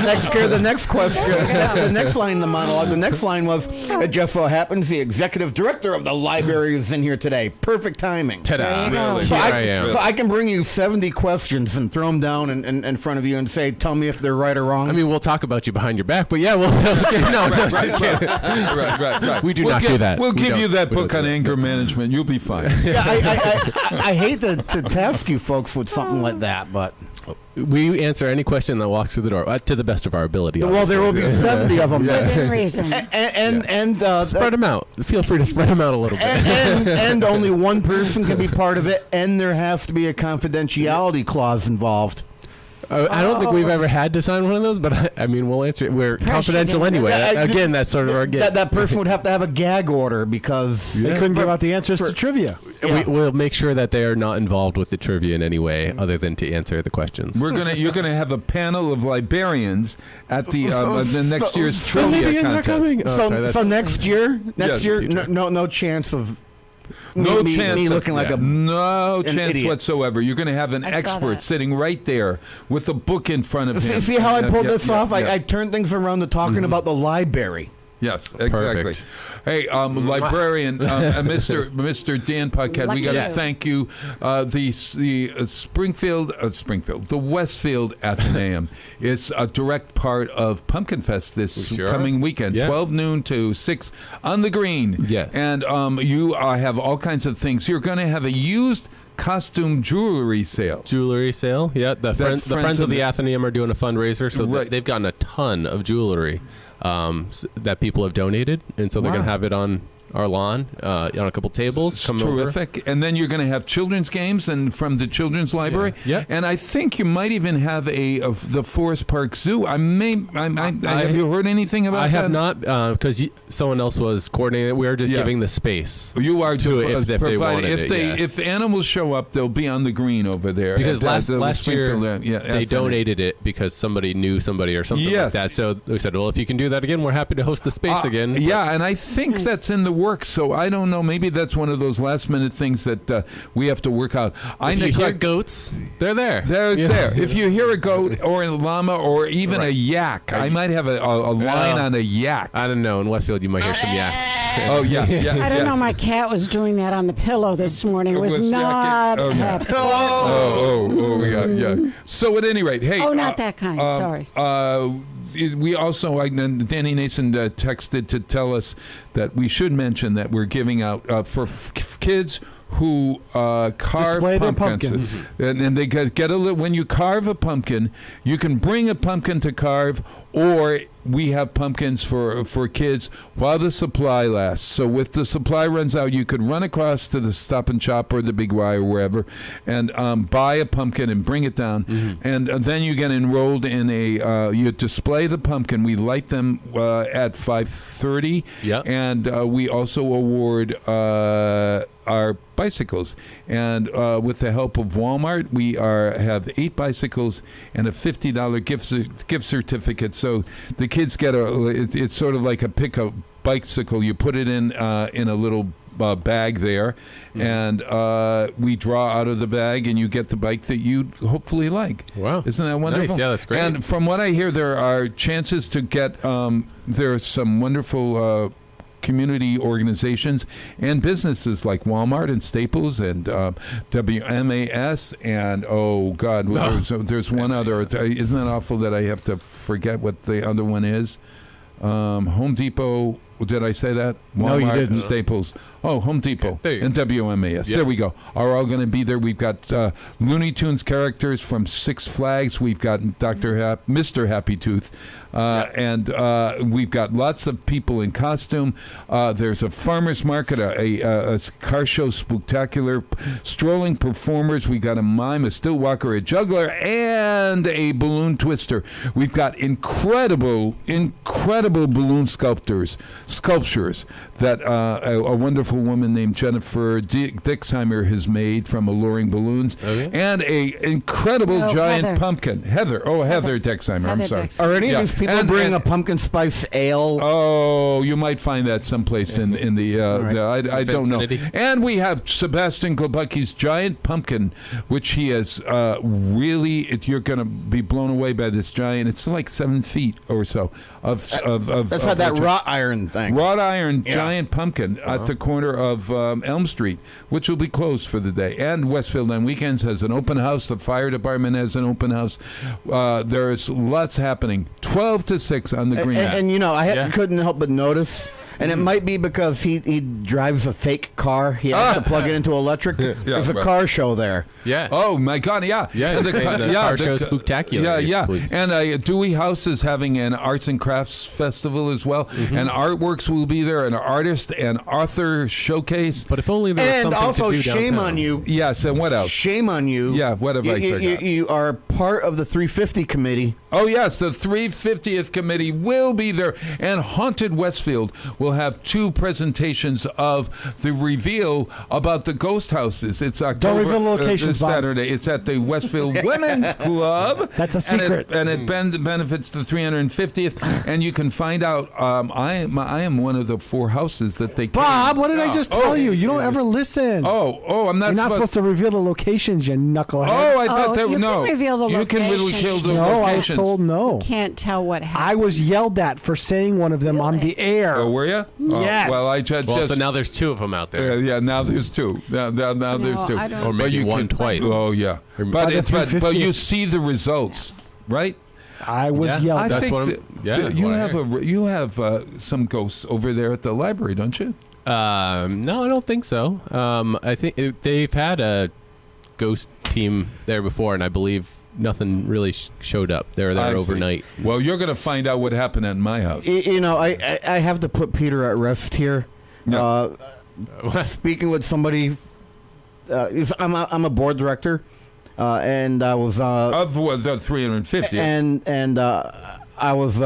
S6: That scared the next question. The next line in the monologue. The next line was, "It just so happens the executive director of the library is in here today. Perfect timing."
S8: Ta-da!
S7: Really?
S8: So I am.
S6: So I can bring you 70 questions and throw them down in front of you and say, "Tell me if they're right or wrong."
S8: I mean, we'll talk about you behind your back, but yeah, we'll.
S7: Right.
S8: We do not do that.
S7: We'll give you that
S8: We don't
S7: book
S8: do
S7: on
S8: that.
S7: anger management. You'll be fine.
S6: Yeah, I hate to task you folks with something like that, but
S8: We answer any question that walks through the door to the best of our ability.
S6: well, there will be 70 of them.
S9: Within reason.
S6: And
S8: Spread them out. Feel free to spread them out a little bit.
S6: and only one person can be part of it, and there has to be a confidentiality clause involved.
S8: I don't think we've ever had to sign one of those, but I mean, we'll answer it. We're confidential anyway. Again, that's sort of our gift.
S6: That person would have to have a gag order because
S2: They couldn't give out the answers to trivia.
S8: We'll make sure that they are not involved with the trivia in any way other than to answer the questions.
S7: You're gonna have a panel of librarians at the next year's trivia contest.
S6: So next year,
S7: Yes.
S6: no chance of
S7: No
S6: me
S7: chance.
S6: looking like
S7: no
S6: an
S7: chance
S6: idiot.
S7: whatsoever. You're going to have an
S9: I saw
S7: expert
S9: that.
S7: sitting right there with a book in front of him.
S6: See how I pulled this off?
S7: Yeah.
S6: I turned things around to talking about the library.
S7: Yes, exactly.
S8: Perfect.
S7: Hey, librarian, Mr. Dan Paquette, we got to thank you. The the Westfield Athenaeum is a direct part of Pumpkin Fest this coming weekend, 12 noon to 6 on the green.
S8: Yes.
S7: And you have all kinds of things. You're going to have a used costume jewelry sale.
S8: Yeah. The Friends of the Athenaeum are doing a fundraiser, so they've gotten a ton of jewelry that people have donated, and so they're going to have it on our lawn on a couple tables. Come
S7: terrific.
S8: over.
S7: And then you're going to have children's games and from the children's library.
S8: Yeah.
S7: And I think you might even have the Forest Park Zoo. Have you heard anything about that?
S8: I have not, because someone else was coordinating it. We are just giving the space.
S7: You are
S8: to it if they wanted
S7: if
S8: it.
S7: If animals show up, they'll be on the green over there.
S8: Because last year
S7: they
S8: they donated it because somebody knew somebody or something like that. So we said, well, if you can do that again, we're happy to host the space again.
S7: Yeah, and I think that's in the works. So I don't know. Maybe that's one of those last minute things that we have to work out.
S8: If you hear goats, they're there.
S7: They're there. If you hear a goat or a llama or even a yak, I might have a line on a yak.
S8: I don't know. In Westfield, you might hear some yaks.
S7: Oh, yeah.
S9: I don't know. My cat was doing that on the pillow this morning. It was not happy.
S7: Yeah. So at any rate, hey.
S9: Oh, not that kind. Sorry.
S7: We also, Danny Nason texted to tell us that we should mention that we're giving out for kids who carve
S2: Display their
S7: pumpkins.
S2: pumpkins.
S7: And they get a little, when you carve a pumpkin, you can bring a pumpkin to carve, or we have pumpkins for kids while the supply lasts. So if the supply runs out, you could run across to the Stop and Shop or the Big Y or wherever and buy a pumpkin and bring it down. And then you get enrolled in you display the pumpkin. We light them at 5:30.
S8: Yeah.
S7: And we also award our bicycles. And with the help of Walmart, we have 8 bicycles and a $50 gift certificate. So the kids get it's sort of like a pickup bicycle. You put it in a little bag there, and we draw out of the bag, and you get the bike that you hopefully like.
S8: Wow.
S7: Isn't that wonderful?
S8: Nice. Yeah, that's great.
S7: And from what I hear, there are chances to get, there are some wonderful community organizations and businesses like Walmart and Staples and WMAS and there's one other. Isn't that awful that I have to forget what the other one is? Home Depot. Did I say that? Walmart,
S6: No, you didn't.
S7: Staples. Oh, Home Depot
S8: There you
S7: and WMAS.
S8: Yeah.
S7: There we go. Are all going to be there. We've got Looney Tunes characters from Six Flags. We've got Mr. Happy Tooth. And we've got lots of people in costume. There's a farmer's market, a car show spectacular, strolling performers. We got a mime, a still walker, a juggler, and a balloon twister. We've got incredible balloon sculptors. sculptures that a wonderful woman named Jennifer Dixheimer has made from alluring balloons, and a incredible giant pumpkin. Heather Dixheimer. I'm sorry.
S6: Are any of these people bring a pumpkin spice ale?
S7: Oh, you might find that someplace in the I don't know. And we have Sebastian Glabucky's giant pumpkin, which he has you're going to be blown away by this giant. It's like 7 feet or so of
S6: that's not that wrought iron thing.
S7: Wrought iron giant pumpkin at the corner of Elm Street, which will be closed for the day. And Westfield on weekends has an open house. The fire department has an open house. There's lots happening. 12 to 6 on the green.
S6: And I couldn't help but notice. And it might be because he drives a fake car. He has to plug it into electric. There's a car show there.
S8: Yeah.
S7: Oh, my God, yeah.
S8: Yeah,
S7: and
S8: the car show Spooktacular.
S7: Yeah. And Dewey House is having an arts and crafts festival as well. Mm-hmm. And Artworks will be there, an artist and author showcase.
S8: But if only there was something
S6: also,
S8: to do
S6: shame
S8: downtown.
S6: on you.
S7: Yes, and what else?
S6: Shame on you.
S7: Yeah, what have I forgot?
S6: You are part of the 350 committee.
S7: Oh, yes, the 350th committee will be there. And Haunted Westfield will have 2 presentations of the reveal about the ghost houses. It's October.
S2: Don't reveal the locations,
S7: this Saturday. It's at the Westfield Women's Club.
S2: That's a secret.
S7: And it benefits the 350th. And you can find out, I am one of the 4 houses that they
S2: Bob, what did I just tell you? You don't ever listen.
S7: I'm not
S2: You're not supposed to reveal the locations, you knucklehead.
S7: Oh, I thought that
S9: you
S7: no.
S9: can reveal the
S7: you can
S9: locations.
S7: reveal the
S2: No, I was
S7: locations.
S2: told no.
S9: Can't tell what happened.
S2: I was yelled at for saying one of them on the air.
S7: Oh, were you?
S2: Yes.
S7: Well, I just.
S8: So now there's 2 of them out there.
S7: Yeah, now there's 2. Now there's 2.
S9: I don't-
S8: Or maybe one twice.
S7: Oh, yeah. But you see the results, right?
S2: I was yelled at.
S7: I think you have some ghosts over there at the library, don't you?
S8: No, I don't think so. I think they've had a ghost team there before, and I believe nothing really showed up. They were there overnight.
S7: Well, you're going to find out what happened at my house.
S6: I have to put Peter at rest here.
S7: Yeah.
S6: Speaking with somebody, I'm a board director, and I was
S7: of the 350.
S6: And I was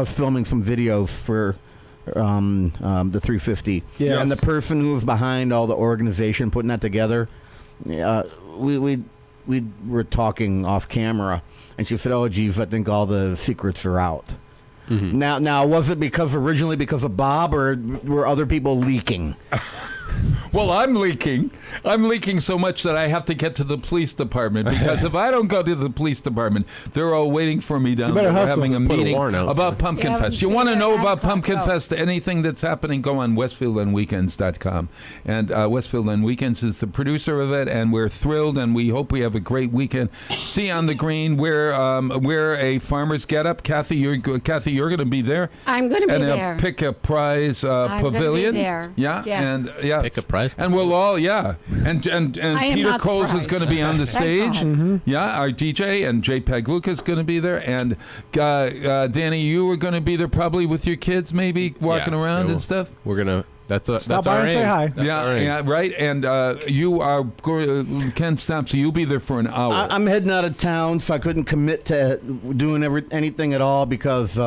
S6: filming some videos for the 350.
S2: Yes.
S6: And the person who was behind all the organization putting that together, we were talking off camera, and she said, "Oh, geez, I think all the secrets are out." Mm-hmm. Now, was it originally because of Bob, or were other people leaking?
S7: Well, I'm leaking. I'm leaking so much that I have to get to the police department, because if I don't go to the police department, they're all waiting for me down there. We're having a meeting about Pumpkin Fest. You want to know about Pumpkin Fest, anything that's happening, go on westfieldonweekends.com. And Westfield on Weekends is the producer of it, and we're thrilled, and we hope we have a great weekend. See you on the green. Wear a farmer's getup. Kathy, you're going to be there.
S9: I'm going to be there.
S7: And pick a prize pavilion.
S9: Be there.
S7: Yeah,
S9: yes.
S7: and yeah.
S8: Pick a prize.
S7: And we'll all, and Peter Coles is going to be on the stage.
S2: Mm-hmm.
S7: Yeah, our DJ, and JPEG Luke is going to be there. And Danny, you are going to be there probably with your kids, maybe walking around and stuff.
S8: We're going to, that's
S2: Stop by
S8: our
S2: and
S8: aim.
S2: say hi.
S7: Yeah, right. And you are Ken Stamp, so you'll be there for an hour.
S6: I'm heading out of town, so I couldn't commit to doing anything at all because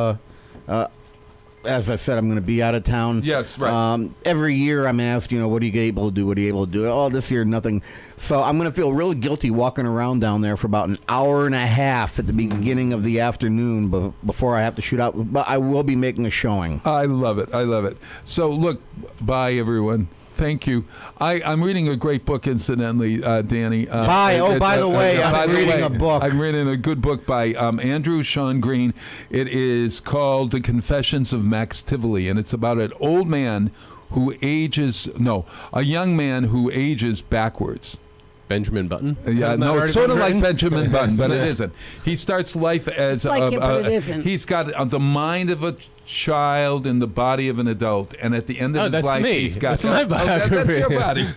S6: as I said, I'm going to be out of town.
S7: Yes, right.
S6: Every year I'm asked, what are you able to do? What are you able to do? Oh, this year, nothing. So I'm going to feel really guilty walking around down there for about an hour and a half at the beginning of the afternoon before I have to shoot out. But I will be making a showing.
S7: I love it. So, look, bye, everyone. Thank you. I'm reading a great book, incidentally, Danny.
S6: By the way, I'm reading a book.
S7: I'm reading a good book by Andrew Sean Green. It is called The Confessions of Max Tivoli, and it's about an old man a young man who ages backwards.
S8: Benjamin Button?
S7: Yeah, no, it's sort of like Benjamin Button, but it isn't. He starts life as
S9: but it isn't.
S7: He's got the mind of a child in the body of an adult, and at the end of his life, he's got
S8: my biography.
S7: That's your body.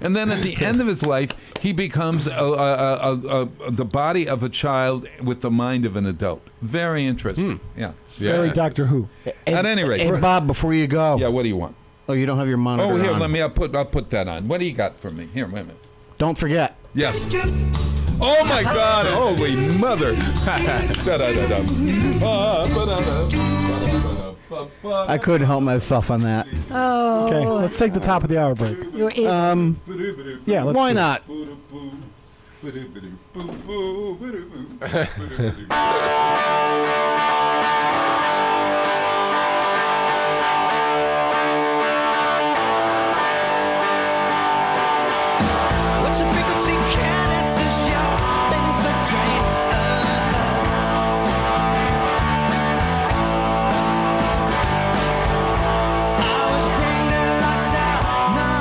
S7: And then at the end of his life, he becomes the body of a child with the mind of an adult. Very interesting. Yeah,
S2: very Doctor Who.
S7: At any rate,
S6: hey Bob, before you go,
S7: what do you want?
S6: Oh, you don't have your monitor.
S7: Oh, here,
S6: on.
S7: I'll put that on. What do you got for me? Here, wait a minute.
S6: Don't forget.
S7: Yes. Oh my God! Holy mother!
S6: I couldn't help myself on that.
S9: Oh.
S2: Okay, let's take the top of the hour break. Yeah, let's
S6: why
S2: do it.
S6: not?
S1: What's the frequency count at the shopping train? I was bringing it locked down, no,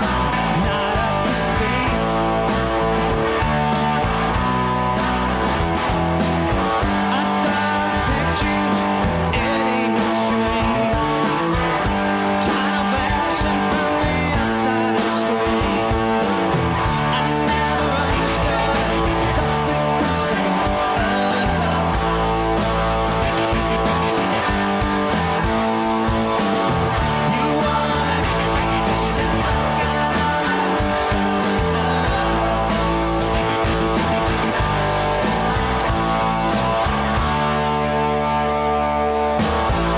S1: not up to speed. I thought I picked you any stream. Time passing from the outside of the screen. I never understood the frequency of love. You always expect to see the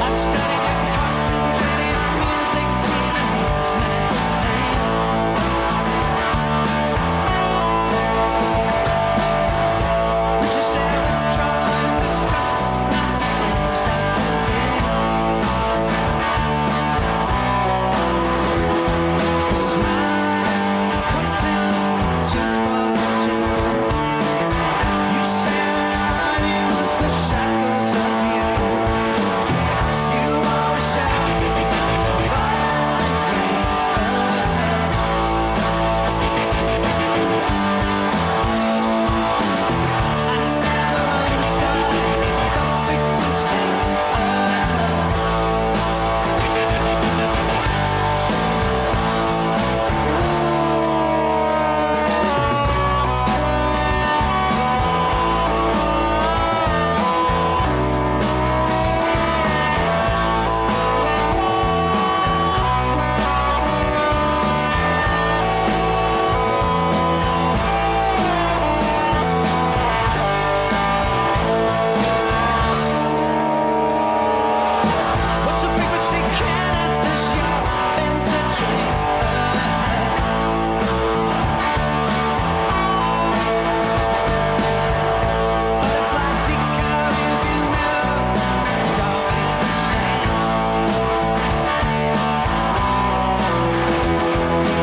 S1: I've studied your cartoons, radio, music, TV news, magazine. But you said withdraw and discuss is not the same as that would be. A smile, come down, tooth for tooth. You said that I was the shackles of you. You always said what's the frequency count at the shopping train? But a black decal rearview mirror, it's always the same.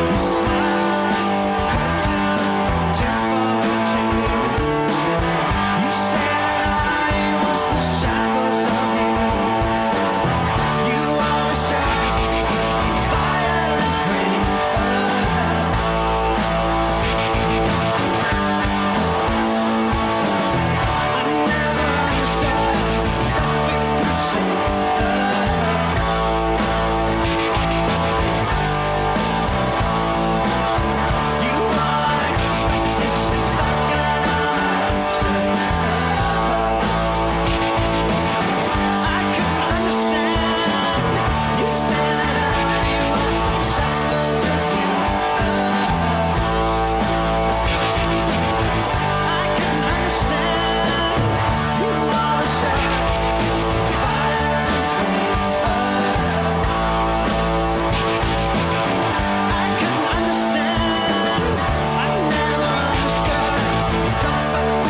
S1: You smile, cartoon, tooth for tooth. You said I was the shackles of you. You always said violent ring. I never understood the frequency of you always expect to see the answer. I couldn't understand. You said that I was the shackles of you. I couldn't understand. You always said I couldn't understand. I never understood. Don't fuck with me.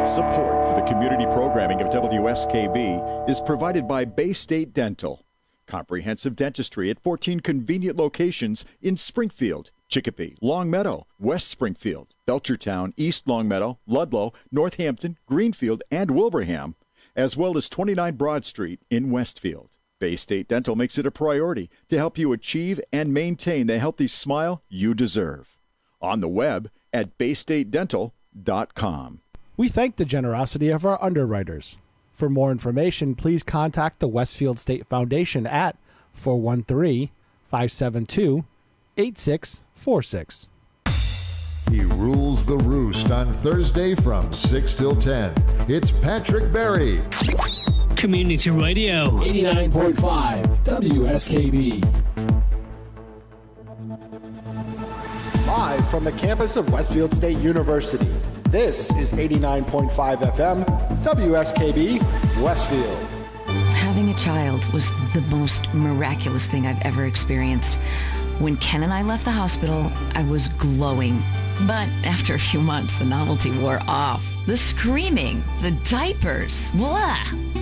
S3: Support for the community programming of WSKB is provided by Bay State Dental. Comprehensive dentistry at 14 convenient locations in Springfield, Chicopee, Longmeadow, West Springfield, Belchertown, East Longmeadow, Ludlow, Northampton, Greenfield, and Wilbraham, as well as 29 Broad Street in Westfield. Bay State Dental makes it a priority to help you achieve and maintain the healthy smile you deserve. On the web at baystatedental.com.
S2: We thank the generosity of our underwriters. For more information, please contact the Westfield State Foundation at 413-572-8646.
S5: He rules the roost on Thursday from 6 till 10. It's Patrick Berry.
S4: Community Radio.
S2: 89.5 WSKB.
S13: Live from the campus of Westfield State University, this is 89.5 FM, WSKB, Westfield.
S14: Having a child was the most miraculous thing I've ever experienced. When Ken and I left the hospital, I was glowing. But after a few months, the novelty wore off. The screaming, the diapers, blah.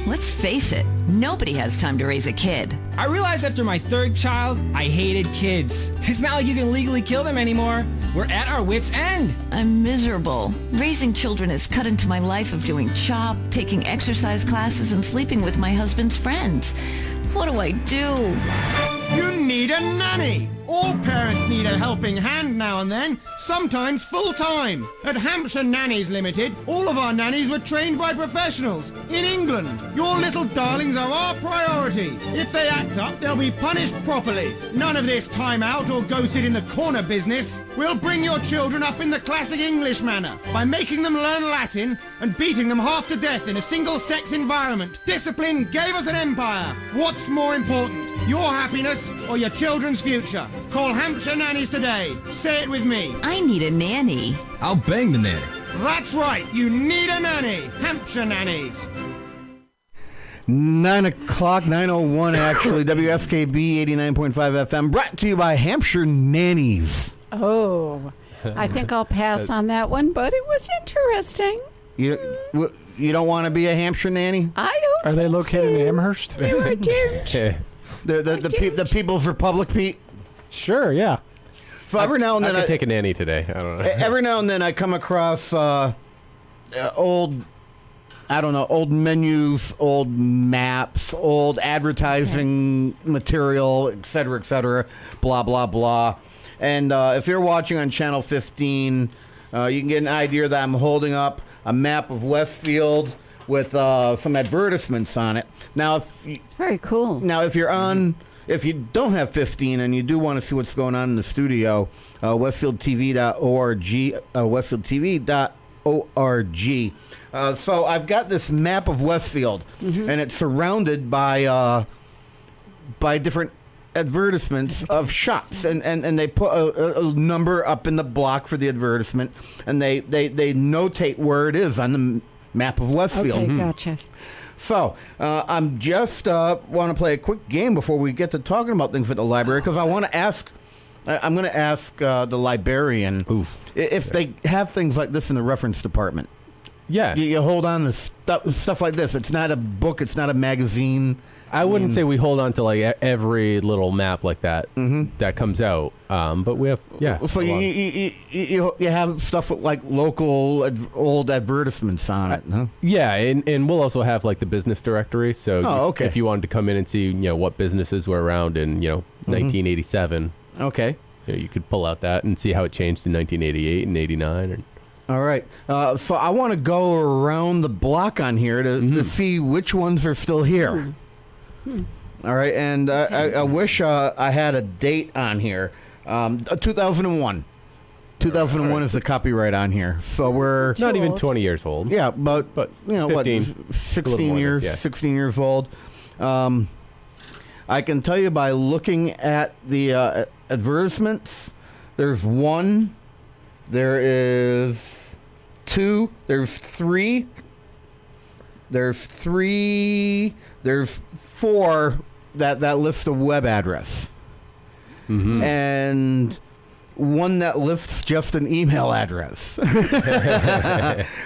S14: Let's face it, nobody has time to raise a kid.
S15: I realized after my third child, I hated kids. It's not like you can legally kill them anymore. We're at our wits' end.
S14: I'm miserable. Raising children has cut into my life of doing CHOP, taking exercise classes, and sleeping with my husband's friends. What do I do?
S15: You need a nanny. All parents need a helping hand now and then, sometimes full-time. At Hampshire Nannies Limited, all of our nannies were trained by professionals in England. Your little darlings are our priority. If they act up, they'll be punished properly. None of this time out or go sit in the corner business. We'll bring your children up in the classic English manner by making them learn Latin and beating them half to death in a single-sex environment. Discipline gave us an empire. What's more important? Your happiness or your children's future? Call Hampshire Nannies today. Say it with me.
S14: I need a nanny.
S15: I'll bang the nanny. That's right. You need a nanny. Hampshire Nannies.
S6: 9 o'clock, 9:01 actually. WSKB 89.5 FM. Brought to you by Hampshire Nannies.
S9: Oh, I think I'll pass on that one, but it was interesting.
S6: You don't want to be a Hampshire nanny?
S9: I don't.
S2: Are they located in Amherst?
S9: No, I don't.
S6: The People's Republic, Pete?
S2: Sure, yeah.
S6: So every now and then
S8: I could take a nanny today. I don't know.
S6: Every now and then I come across old menus, old maps, old advertising material, et cetera, blah, blah, blah. And if you're watching on Channel 15, you can get an idea that I'm holding up a map of Westfield with some advertisements on it. Now,
S9: it's very cool.
S6: Now, if you don't have 15 and you do want to see what's going on in the studio, westfieldtv.org, westfieldtv.org. So I've got this map of Westfield, and it's surrounded by different advertisements of shops, and they put a number up in the block for the advertisement, and they notate where it is on the map of Westfield.
S9: Okay, gotcha.
S6: So I'm just want to play a quick game before we get to talking about things at the library, because I want to ask. I'm going to ask the librarian if they have things like this in the reference department.
S8: Yeah,
S6: you hold on to stuff like this. It's not a book. It's not a magazine.
S8: I wouldn't say we hold on to like every little map like that that comes out, but we have
S6: So you have stuff with like local old advertisements on it, huh?
S8: Yeah, and we'll also have like the business directory. So if you wanted to come in and see what businesses were around in 1987,
S6: okay,
S8: you could pull out that and see how it changed in 1988 and 89.
S6: All right, so I want to go around the block on here to see which ones are still here. All right, and I wish I had a date on here. 2001. 2001 is the copyright on here, so we're
S8: not even 20 years old.
S6: Yeah, but
S8: 15,
S6: 16 years, 16 years old. I can tell you by looking at the advertisements. There's 1, there is 2, there's 3. There's 3, there's 4 that lists a web address. And 1 that lists just an email address.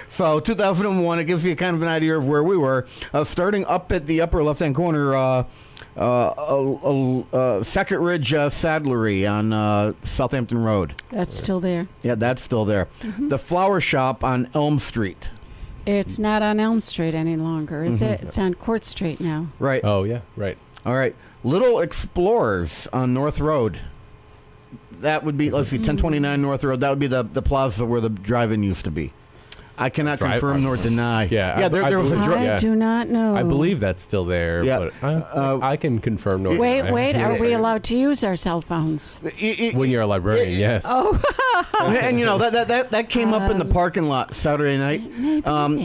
S6: So 2001, it gives you kind of an idea of where we were. Starting up at the upper left-hand corner, Second Ridge Saddlery on Southampton Road.
S9: That's still there.
S6: Yeah, that's still there. The flower shop on Elm Street.
S9: It's not on Elm Street any longer, is it? It's on Court Street now.
S6: Right.
S8: Oh, yeah, right.
S6: All right. Little Explorers on North Road. That would be, let's see, 1029 North Road. That would be the plaza where the drive-in used to be. I cannot confirm nor deny.
S8: Yeah,
S6: there was a
S9: I do not know.
S8: I believe that's still there,
S6: Yeah.
S8: but I can confirm nor deny.
S9: Wait, are we allowed to use our cell phones?
S8: When you're a librarian, yes.
S9: Oh.
S6: And that came up in the parking lot Saturday night.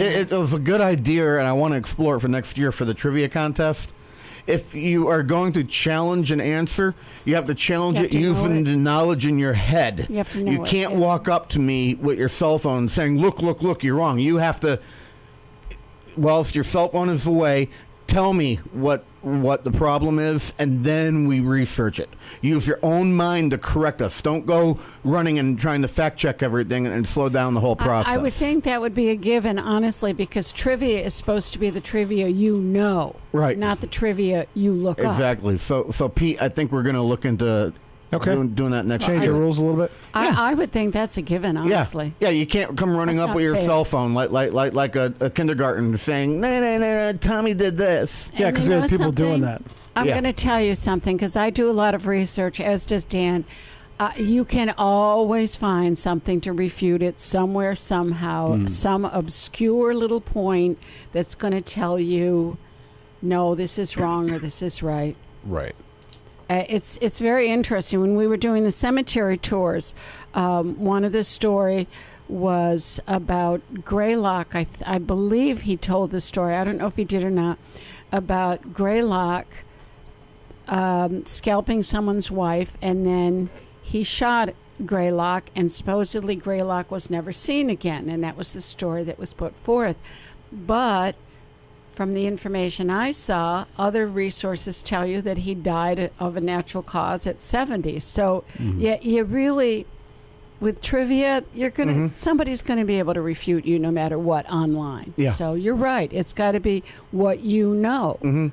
S6: It was a good idea, and I want to explore it for next year for the trivia contest. If you are going to challenge an answer, you have to challenge it using the knowledge in your head.
S9: You have to know
S6: You can't walk up to me with your cell phone saying, look, you're wrong. You have to, whilst your cell phone is away, tell me what the problem is, and then we research it. Use your own mind to correct us. Don't go running and trying to fact check everything and slow down the whole process.
S9: I would think that would be a given, honestly, because trivia is supposed to be the trivia you know,
S6: right?
S9: Not the trivia you look up.
S6: Exactly. So Pete, I think we're going to look into doing that next year.
S2: Change the rules a little bit.
S9: I would think that's a given, honestly.
S6: Yeah, you can't come running
S9: That's
S6: up
S9: not
S6: with your
S9: fair.
S6: cell phone like a kindergarten saying, no, Tommy did this.
S2: Yeah, because we
S9: you
S2: have
S9: know
S2: people doing
S9: something?
S2: that.
S9: I'm going to tell you something, because I do a lot of research, as does Dan. You can always find something to refute it somewhere, somehow, some obscure little point that's going to tell you, no, this is wrong or this is right.
S8: Right.
S9: It's very interesting. When we were doing the cemetery tours, one of the story was about Greylock. I believe he told the story. I don't know if he did or not. About Greylock scalping someone's wife, and then he shot Greylock, and supposedly Greylock was never seen again, and that was the story that was put forth. But from the information I saw, other resources tell you that he died of a natural cause at 70. So you really, with trivia, you're gonna somebody's gonna be able to refute you no matter what online.
S6: Yeah.
S9: So you're right. It's got to be what you know.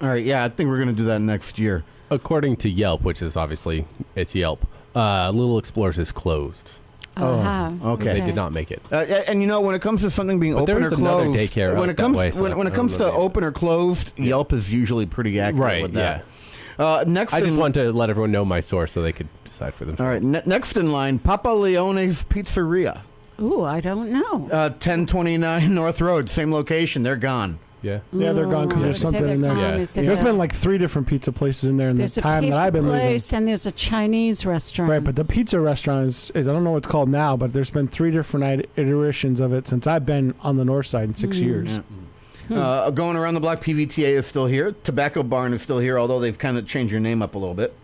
S6: All right, yeah, I think we're going to do that next year.
S8: According to Yelp, which is obviously it's Yelp, Little Explorers is closed.
S6: Okay.
S8: They did not make it.
S6: And when it comes to something being
S8: But
S6: open
S8: there
S6: or
S8: is another
S6: closed,
S8: daycare
S6: when
S8: out
S6: it comes
S8: that way, so
S6: when
S8: I
S6: it comes
S8: don't
S6: to
S8: know.
S6: open or closed, Yelp is usually pretty accurate with that. Next,
S8: I just want to let everyone know my source so they could decide for themselves.
S6: All right, next in line, Papa Leone's Pizzeria.
S9: Ooh, I don't know.
S6: 1029 North Road, same location. They're gone.
S8: Yeah.
S2: Yeah, they're gone because
S9: Ooh,
S2: there's
S9: I would say
S2: something in
S9: they're
S2: there.
S9: gone. Is it
S2: There's
S9: a-
S2: been like 3 different pizza places in there in the
S9: There's a
S2: time that
S9: pizza
S2: I've been leaving.
S9: place and there's a Chinese restaurant.
S2: Right, but the pizza restaurant is I don't know what it's called now, but there's been 3 different iterations of it since I've been on the north side in 6 years.
S6: Yeah. Going around the block, PVTA is still here. Tobacco Barn is still here, although they've kind of changed their name up a little bit.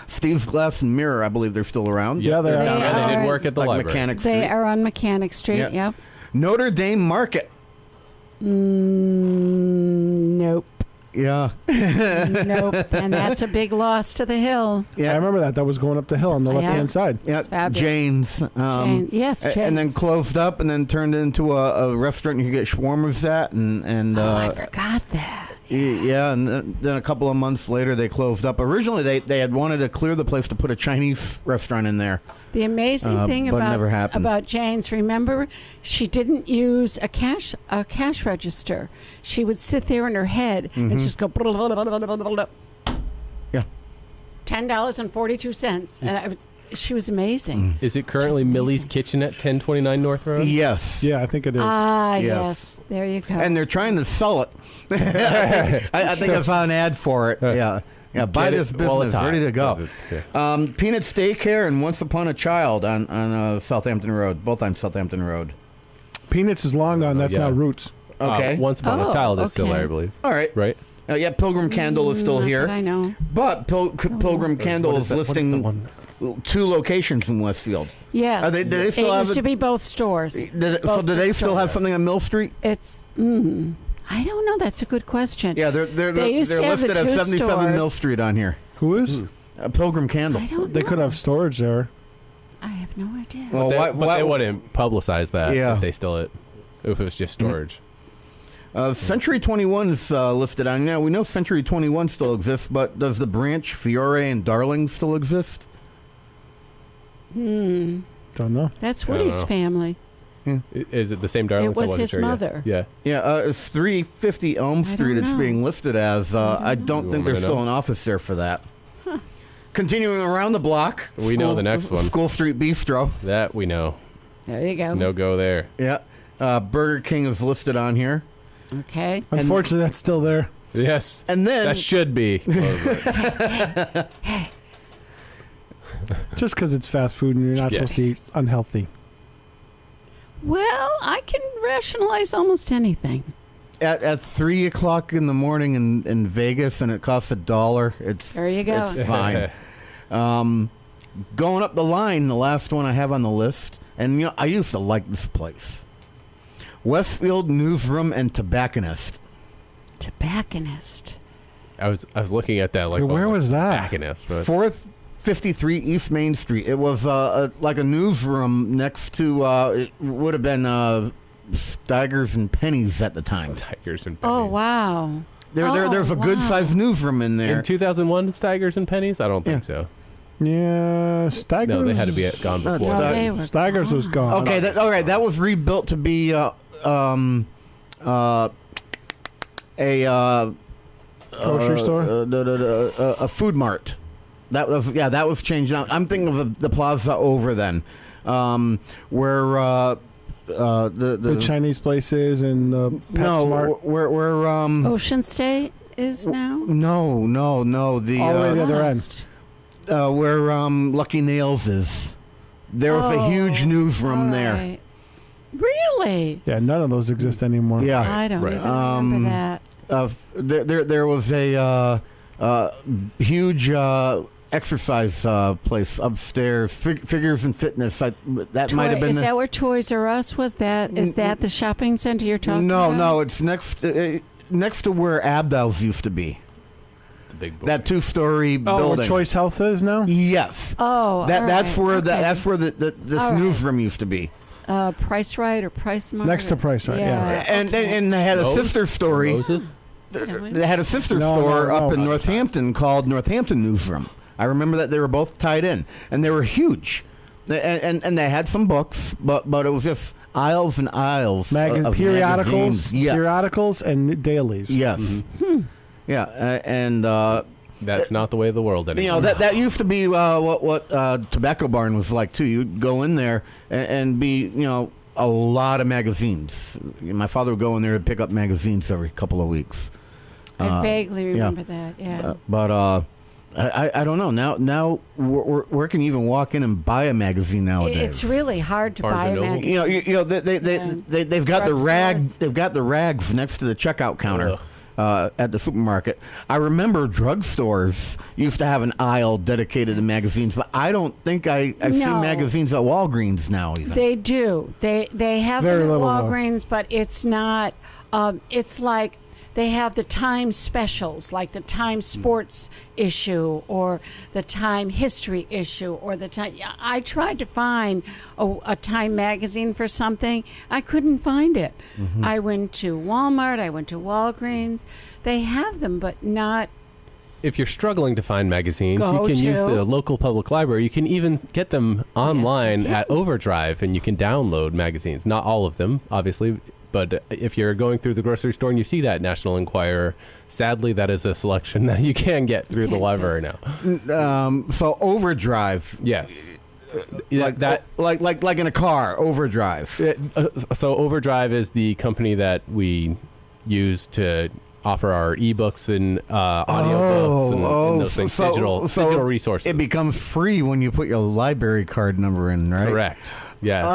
S6: Steve's Glass and Mirror, I believe they're still around.
S2: Yeah, they are.
S8: They did work at the library.
S6: Mechanic Street.
S9: They are on Mechanic Street.
S6: Yep.
S9: Yep.
S6: Notre Dame Market.
S9: Nope.
S6: Yeah.
S9: Nope. And that's a big loss to the hill.
S6: Yeah.
S2: I remember that. That was going up the hill on the
S9: Yeah.
S2: left-hand side.
S6: Yeah,
S9: It's fabulous.
S6: Jane's.
S9: Yes,
S6: And then
S9: Jane's.
S6: closed up and then turned into a restaurant you could get shawarmas at. And
S9: I forgot that.
S6: Yeah, and then a couple of months later they closed up. Originally they had wanted to clear the place to put a Chinese restaurant in there.
S9: The amazing thing
S6: but it never happened.
S9: about Jane's, remember, she didn't use a cash register. She would sit there in her head and just go.
S6: Yeah.
S9: $10.42. And she was amazing.
S8: Is it currently Millie's Kitchen at 1029 North Road?
S6: Yes.
S2: Yeah, I think it is.
S9: Yes. There you go.
S6: And they're trying to sell it. I think I saw an ad for it. Yeah. Yeah, buy
S8: Get
S6: this
S8: it while
S6: business,
S8: it's hot,
S6: ready to go.
S8: 'cause it's-
S6: Peanut Daycare and Once Upon a Child on Southampton Road, both on Southampton Road.
S2: Peanuts is long gone. That's now Roots.
S6: Okay.
S8: Once Upon a Child is still there, I believe.
S6: All right.
S8: Right?
S6: Yeah, Pilgrim Candle is still
S9: Not
S6: here.
S9: that I know.
S6: But Pilgrim Candle
S8: What
S6: is
S8: is that? What is the
S6: listing 2 locations in Westfield.
S9: Yes.
S6: Do they still
S9: it
S6: have
S9: used to be both stores.
S6: So
S9: Both
S6: do they
S9: big
S6: still have
S9: stores.
S6: something on Mill Street?
S9: It's. I don't know. That's a good question.
S6: Yeah, they're
S9: They used to have
S6: listed
S9: the
S6: at
S9: 2
S6: 77
S9: stores.
S6: Mill Street on here.
S2: Who is?
S6: Pilgrim Candle.
S9: I don't
S2: They
S9: know.
S2: could have storage there.
S9: I have no idea.
S6: Well,
S8: But they wouldn't publicize that
S6: Yeah.
S8: if they if it was just storage.
S6: Century 21 is listed on. Now we know Century 21 still exists, but does the branch Fiore and Darling still exist?
S2: Don't know.
S9: That's Woody's family.
S8: Is it the same Darlings?
S9: It was
S8: I wasn't
S9: his
S8: sure yet.
S9: mother.
S8: Yeah.
S6: Yeah, it's 350 Elm Street. It's
S9: know.
S6: being listed as. I don't think
S8: me
S6: there's
S8: to
S6: still
S8: know?
S6: an office there for that. Continuing around the block,
S8: We know the next one.
S6: School Street Bistro.
S8: That we know.
S9: There you go.
S8: No go there.
S6: Yeah. Burger King is listed on here.
S9: Okay.
S2: Unfortunately, that's still there.
S8: Yes.
S6: And then
S8: that should be.
S2: Just because it's fast food and you're not supposed to eat unhealthy.
S9: Well, I can rationalize almost anything.
S6: At 3 o'clock in the morning in Vegas, and it costs $1. It's
S9: There you go.
S6: It's fine. Going up the line, the last one I have on the list, and I used to like this place. Westfield Newsroom and Tobacconist.
S9: Tobacconist.
S8: I was looking at that like.
S2: Where was that?
S8: Tobacconist. But
S6: 453 East Main Street. It was like a newsroom next to it would have been Steigers and Pennies at the time.
S8: Steigers and Pennies.
S9: Oh, wow.
S6: There's a good-sized newsroom in there.
S8: In 2001, Steigers and Pennies? I don't think so.
S2: Yeah, Steigers.
S8: No, they had to be gone before.
S2: Steigers was gone.
S6: Okay, that was rebuilt to be a
S2: grocery store,
S6: a food mart. That was changed out. I'm thinking of the plaza over then, where the
S2: Chinese places and the PetSmart.
S6: where
S9: Ocean State is now?
S6: No. The
S2: all the way to the other end.
S6: Where Lucky Nails is. There was a huge newsroom there.
S9: Really?
S2: Yeah, none of those exist anymore.
S6: Yeah,
S9: I don't even remember that.
S6: There was a huge exercise place upstairs. Figures and Fitness. That might have been.
S9: Is that where Toys R Us was? Is that the shopping center you're talking about?
S6: No. It's next to where Abdal's used to be.
S8: The big boy.
S6: That 2-story building.
S2: Where Choice Health is now?
S6: Yes.
S9: Oh,
S6: that's where
S9: okay.
S6: that's where this newsroom used to be.
S9: Price Right or Price Mart?
S2: Next to Price Right, yeah.
S6: And they had a sister story.
S8: Moses?
S6: They had a sister store up in Northampton called Northampton Newsroom. I remember that they were both tied in, and they were huge. And they had some books, but it was just aisles and aisles of
S2: periodicals,
S6: magazines.
S2: periodicals and dailies.
S6: Yes.
S9: Mm-hmm.
S6: Yeah, and
S8: that's not the way of the world anymore.
S6: That used to be what Tobacco Barn was like too. You'd go in there and be a lot of magazines. My father would go in there to pick up magazines every couple of weeks.
S9: I vaguely remember that. Yeah.
S6: But I don't know now. Where can you even walk in and buy a magazine nowadays?
S9: It's really hard to buy a magazine.
S6: They've got the rags. They've got the rags next to the checkout counter. At the supermarket. I remember drugstores used to have an aisle dedicated to magazines, but I don't think I see magazines at Walgreens now even.
S9: They do. They have them at Walgreens, but it's not. It's like they have the Time specials, like the Time Sports issue or the Time History issue or the Time. I tried to find a Time magazine for something. I couldn't find it. Mm-hmm. I went to Walmart. I went to Walgreens. They have them, but not.
S8: If you're struggling to find magazines, you can use the local public library. You can even get them online at Overdrive, and you can download magazines. Not all of them, obviously. But if you're going through the grocery store and you see that National Enquirer, sadly, that is a selection that you can get through the library now.
S6: So Overdrive,
S8: yes,
S6: like in a car, Overdrive.
S8: So Overdrive is the company that we use to offer our ebooks and audiobooks and those things, digital resources.
S6: It becomes free when you put your library card number in, right?
S8: Correct. Yes.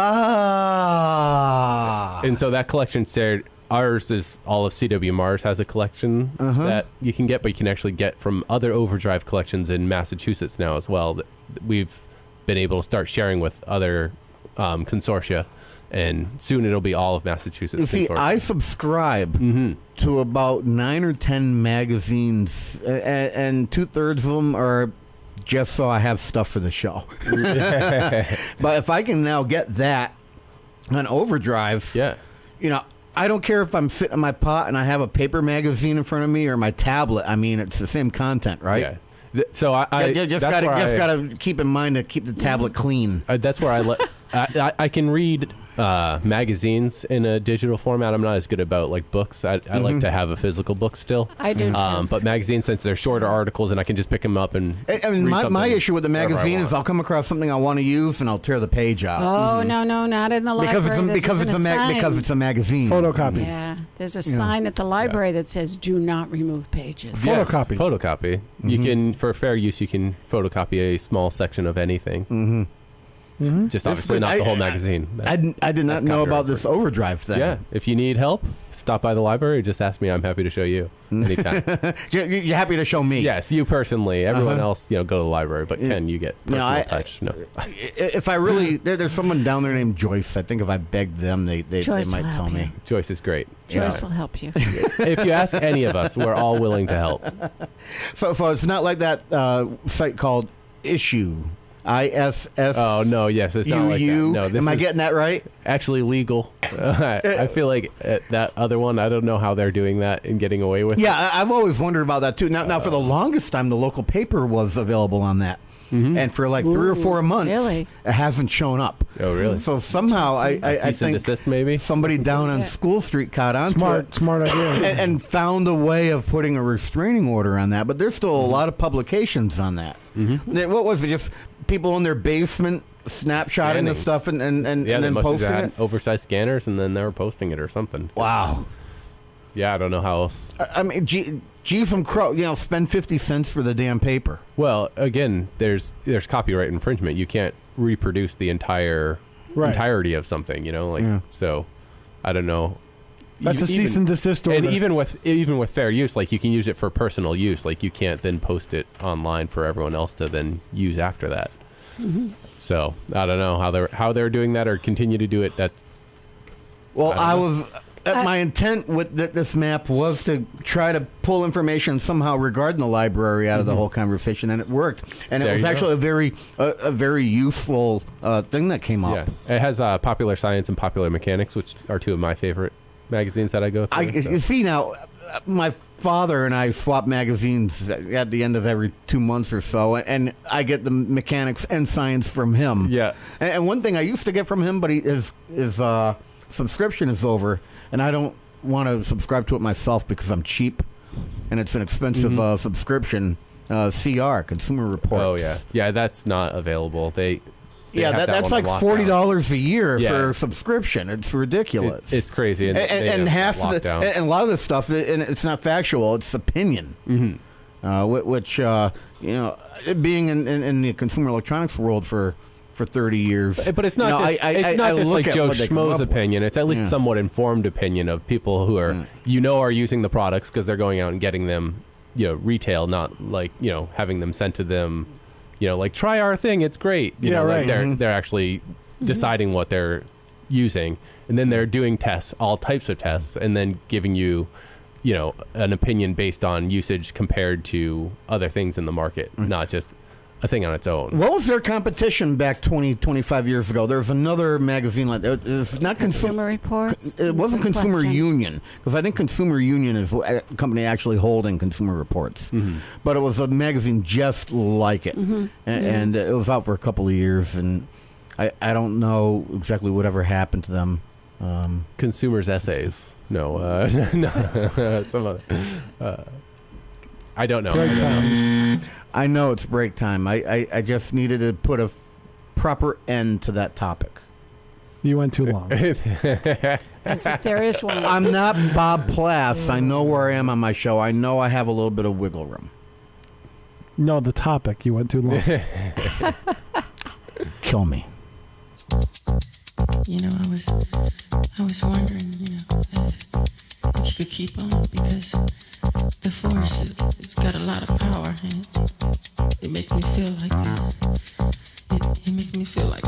S8: And so that collection shared. Ours is all of CW Mars has a collection that you can get, but you can actually get from other Overdrive collections in Massachusetts now as well. That we've been able to start sharing with other consortia, and soon it'll be all of Massachusetts.
S6: You see, I subscribe to about 9 or 10 magazines, and 2/3 of them are just so I have stuff for the show. But if I can now get that on Overdrive, I don't care if I'm sitting in my pot and I have a paper magazine in front of me or my tablet. I mean, it's the same content, right?
S8: Yeah. So I
S6: just gotta keep in mind to keep the tablet clean.
S8: That's where I can read magazines in a digital format. I'm not as good about like books. I like to have a physical book still.
S9: I do too.
S8: But magazines, since they're shorter articles and I can just pick them up and
S6: I mean,
S8: read
S6: my
S8: something
S6: issue with the
S8: whenever I
S6: magazine is
S8: want.
S6: I'll come across something I want to use and I'll tear the page out.
S9: Oh no, not in the library.
S6: because it's a magazine.
S2: Photocopy.
S9: Yeah, there's a sign at the library that says "Do not remove pages."
S8: Yes,
S2: Photocopy.
S8: Photocopy. You can, for fair use, you can photocopy a small section of anything. Just obviously not the whole magazine.
S6: I did not know about this overdrive thing.
S8: Yeah, if you need help, stop by the library. Just ask me. I'm happy to show you anytime.
S6: You're happy to show me?
S8: Yes, you personally. Everyone else, go to the library. But Ken, you get personal touch. No.
S6: If I really, there's someone down there named Joyce. I think if I begged them, they might tell me.
S8: Joyce is great.
S9: Joyce will help you.
S8: If you ask any of us, we're all willing to help.
S6: So it's not like that site called Issue. ISS.
S8: Oh no! Yes, it's not like that. No, this
S6: Am I
S8: is
S6: getting that right?
S8: Actually, legal. I feel like that other one. I don't know how they're doing that and getting away with.
S6: Yeah, I've always wondered about that too. Now, for the longest time, the local paper was available on that, and for like 3 or 4 months,
S9: really?
S6: it hasn't shown up.
S8: Oh, really?
S6: So somehow, I
S8: Cease and
S6: think
S8: desist, maybe
S6: somebody down on School Street caught on
S2: Smart idea.
S6: and found a way of putting a restraining order on that. But there's still a lot of publications on that. What was it? Just people in their basement snapshotting the stuff and then posting it?
S8: Oversized scanners, and then they were posting it or something.
S6: Wow.
S8: Yeah, I don't know how else.
S6: I mean, G from Crow, spend 50 cents for the damn paper.
S8: Well, again, there's copyright infringement. You can't reproduce the entirety of something. So I don't know.
S2: That's a cease and desist order.
S8: And even with fair use, like you can use it for personal use. Like you can't then post it online for everyone else to then use after that. So I don't know how they're doing that or continue to do it.
S6: My intent with this map was to try to pull information somehow regarding the library out of the whole conversation, and it worked. And it was actually a very useful thing that came up.
S8: Yeah, it has Popular Science and Popular Mechanics, which are two of my favorite magazines that I go through.
S6: You see now, my father and I swap magazines at the end of every 2 months or so, and I get the mechanics and science from him.
S8: Yeah.
S6: And one thing I used to get from him, but his subscription is over, and I don't want to subscribe to it myself because I'm cheap, and it's an expensive subscription. CR, Consumer Reports.
S8: Oh yeah, yeah, that's not available.
S6: That's like $40 a year for a subscription. It's ridiculous.
S8: It's crazy,
S6: and half of and a lot of this stuff, and it's not factual. It's opinion, which being in the consumer electronics world for 30 years.
S8: But it's not just like Joe Schmo's opinion. It's at least somewhat informed opinion of people who are are using the products because they're going out and getting them, retail, not like having them sent to them. Like try our thing, it's great. Like they're actually deciding what they're using, and then they're doing tests, all types of tests, and then giving you, an opinion based on usage compared to other things in the market, not just a thing on its own.
S6: What was their competition back 25 years ago? There was another magazine like that. It's not
S9: Consumer Reports.
S6: It wasn't Consumer Union, because I think Consumer Union is a company actually holding Consumer Reports. But it was a magazine just like it, and it was out for a couple of years, and I don't know exactly whatever happened to them.
S8: Consumers Essays. No, no, some other. I don't know.
S6: I know it's break time. I just needed to put a proper end to that topic.
S2: You went too long.
S9: As if there is one.
S6: I'm not Bob Plass. I know where I am on my show. I know I have a little bit of wiggle room.
S2: No, the topic. You went too long.
S6: Kill me.
S16: I was wondering, if you could keep on, because the force, it's got a lot of power, and it makes me feel like it makes me feel like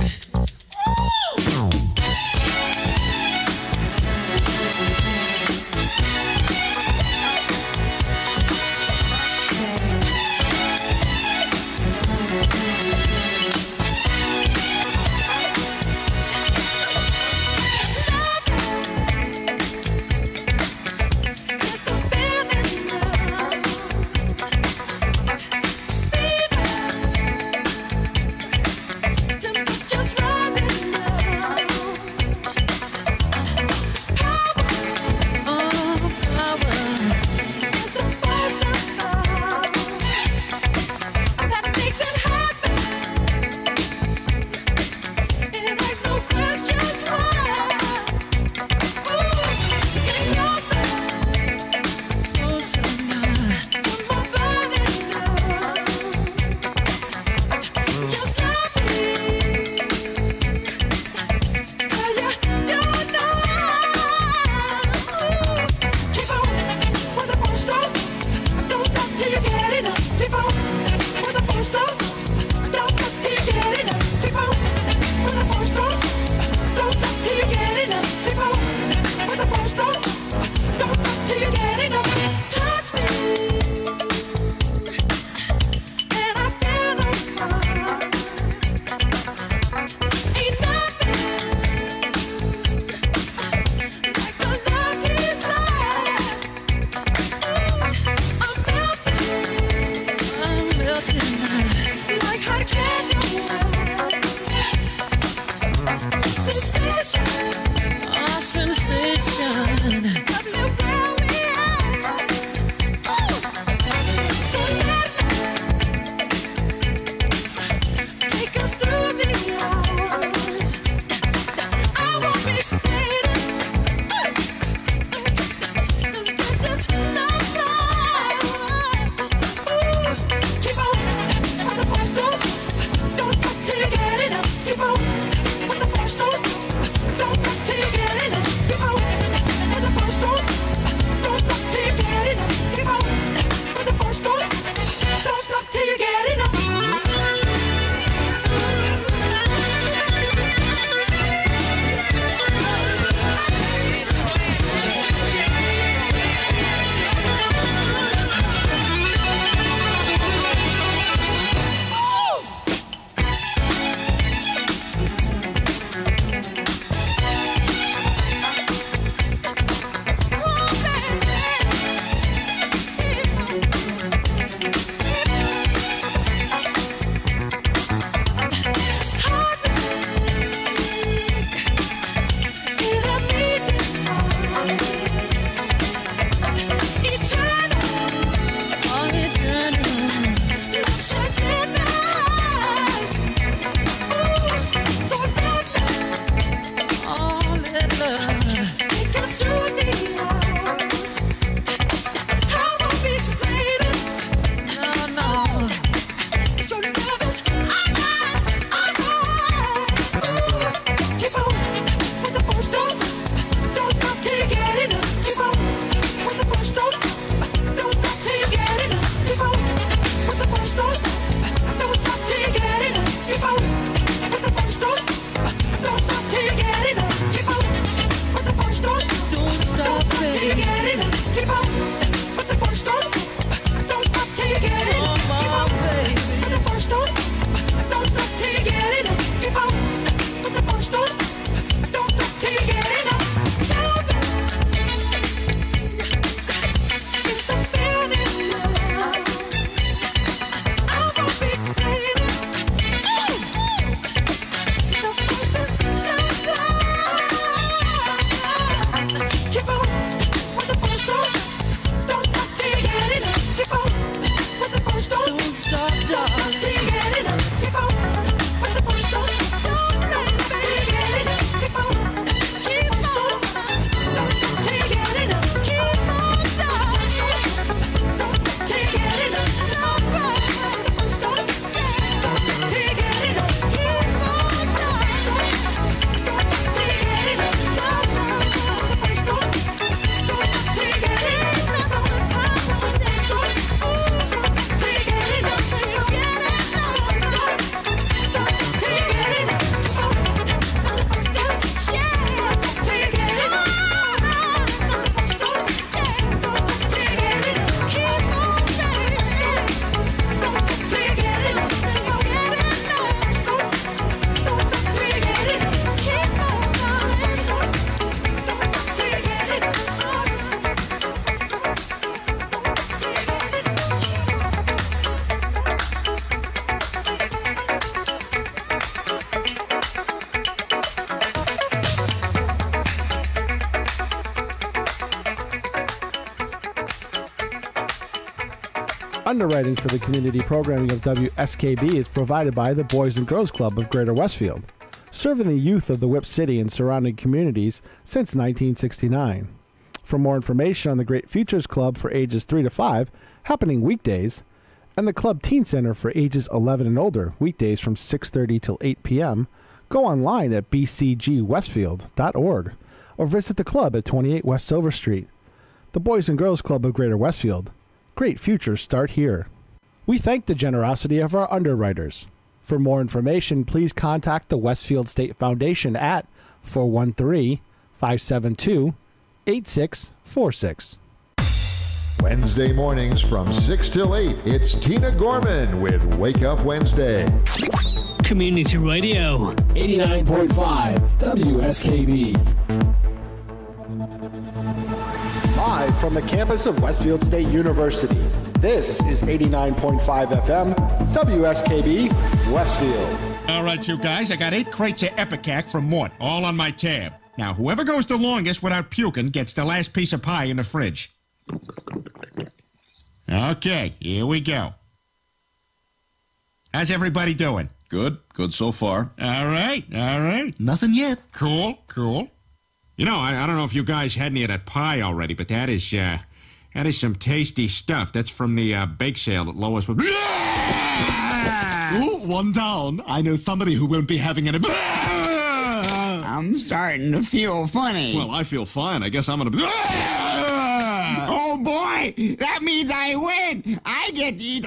S16: just right.
S2: Underwriting for the community programming of WSKB is provided by the Boys and Girls Club of Greater Westfield, serving the youth of the Whip City and surrounding communities since 1969. For more information on the Great Futures Club for ages 3 to 5, happening weekdays, and the Club Teen Center for ages 11 and older, weekdays from 6:30 till 8 p.m., go online at bcgwestfield.org or visit the club at 28 West Silver Street. The Boys and Girls Club of Greater Westfield. Great futures start here. We thank the generosity of our underwriters. For more information, please contact the Westfield State Foundation at 413-572-8646.
S5: Wednesday mornings from 6 till 8, it's Tina Gorman with Wake Up Wednesday.
S4: Community Radio.
S13: 89.5 WSKB. Live from the campus of Westfield State University, this is 89.5 FM, WSKB, Westfield.
S15: All right, you guys, I got 8 crates of Epicac from Mort, all on my tab. Now, whoever goes the longest without puking gets the last piece of pie in the fridge. Okay, here we go. How's everybody doing?
S12: Good so far.
S15: All right.
S12: Nothing yet.
S15: Cool. You know, I don't know if you guys had any of that pie already, but that is some tasty stuff. That's from the bake sale that Lois was...
S17: Ooh, one down. I know somebody who won't be having any...
S18: I'm starting to feel funny.
S17: Well, I feel fine. I guess I'm gonna...
S18: Oh, boy! That means I win! I get to eat...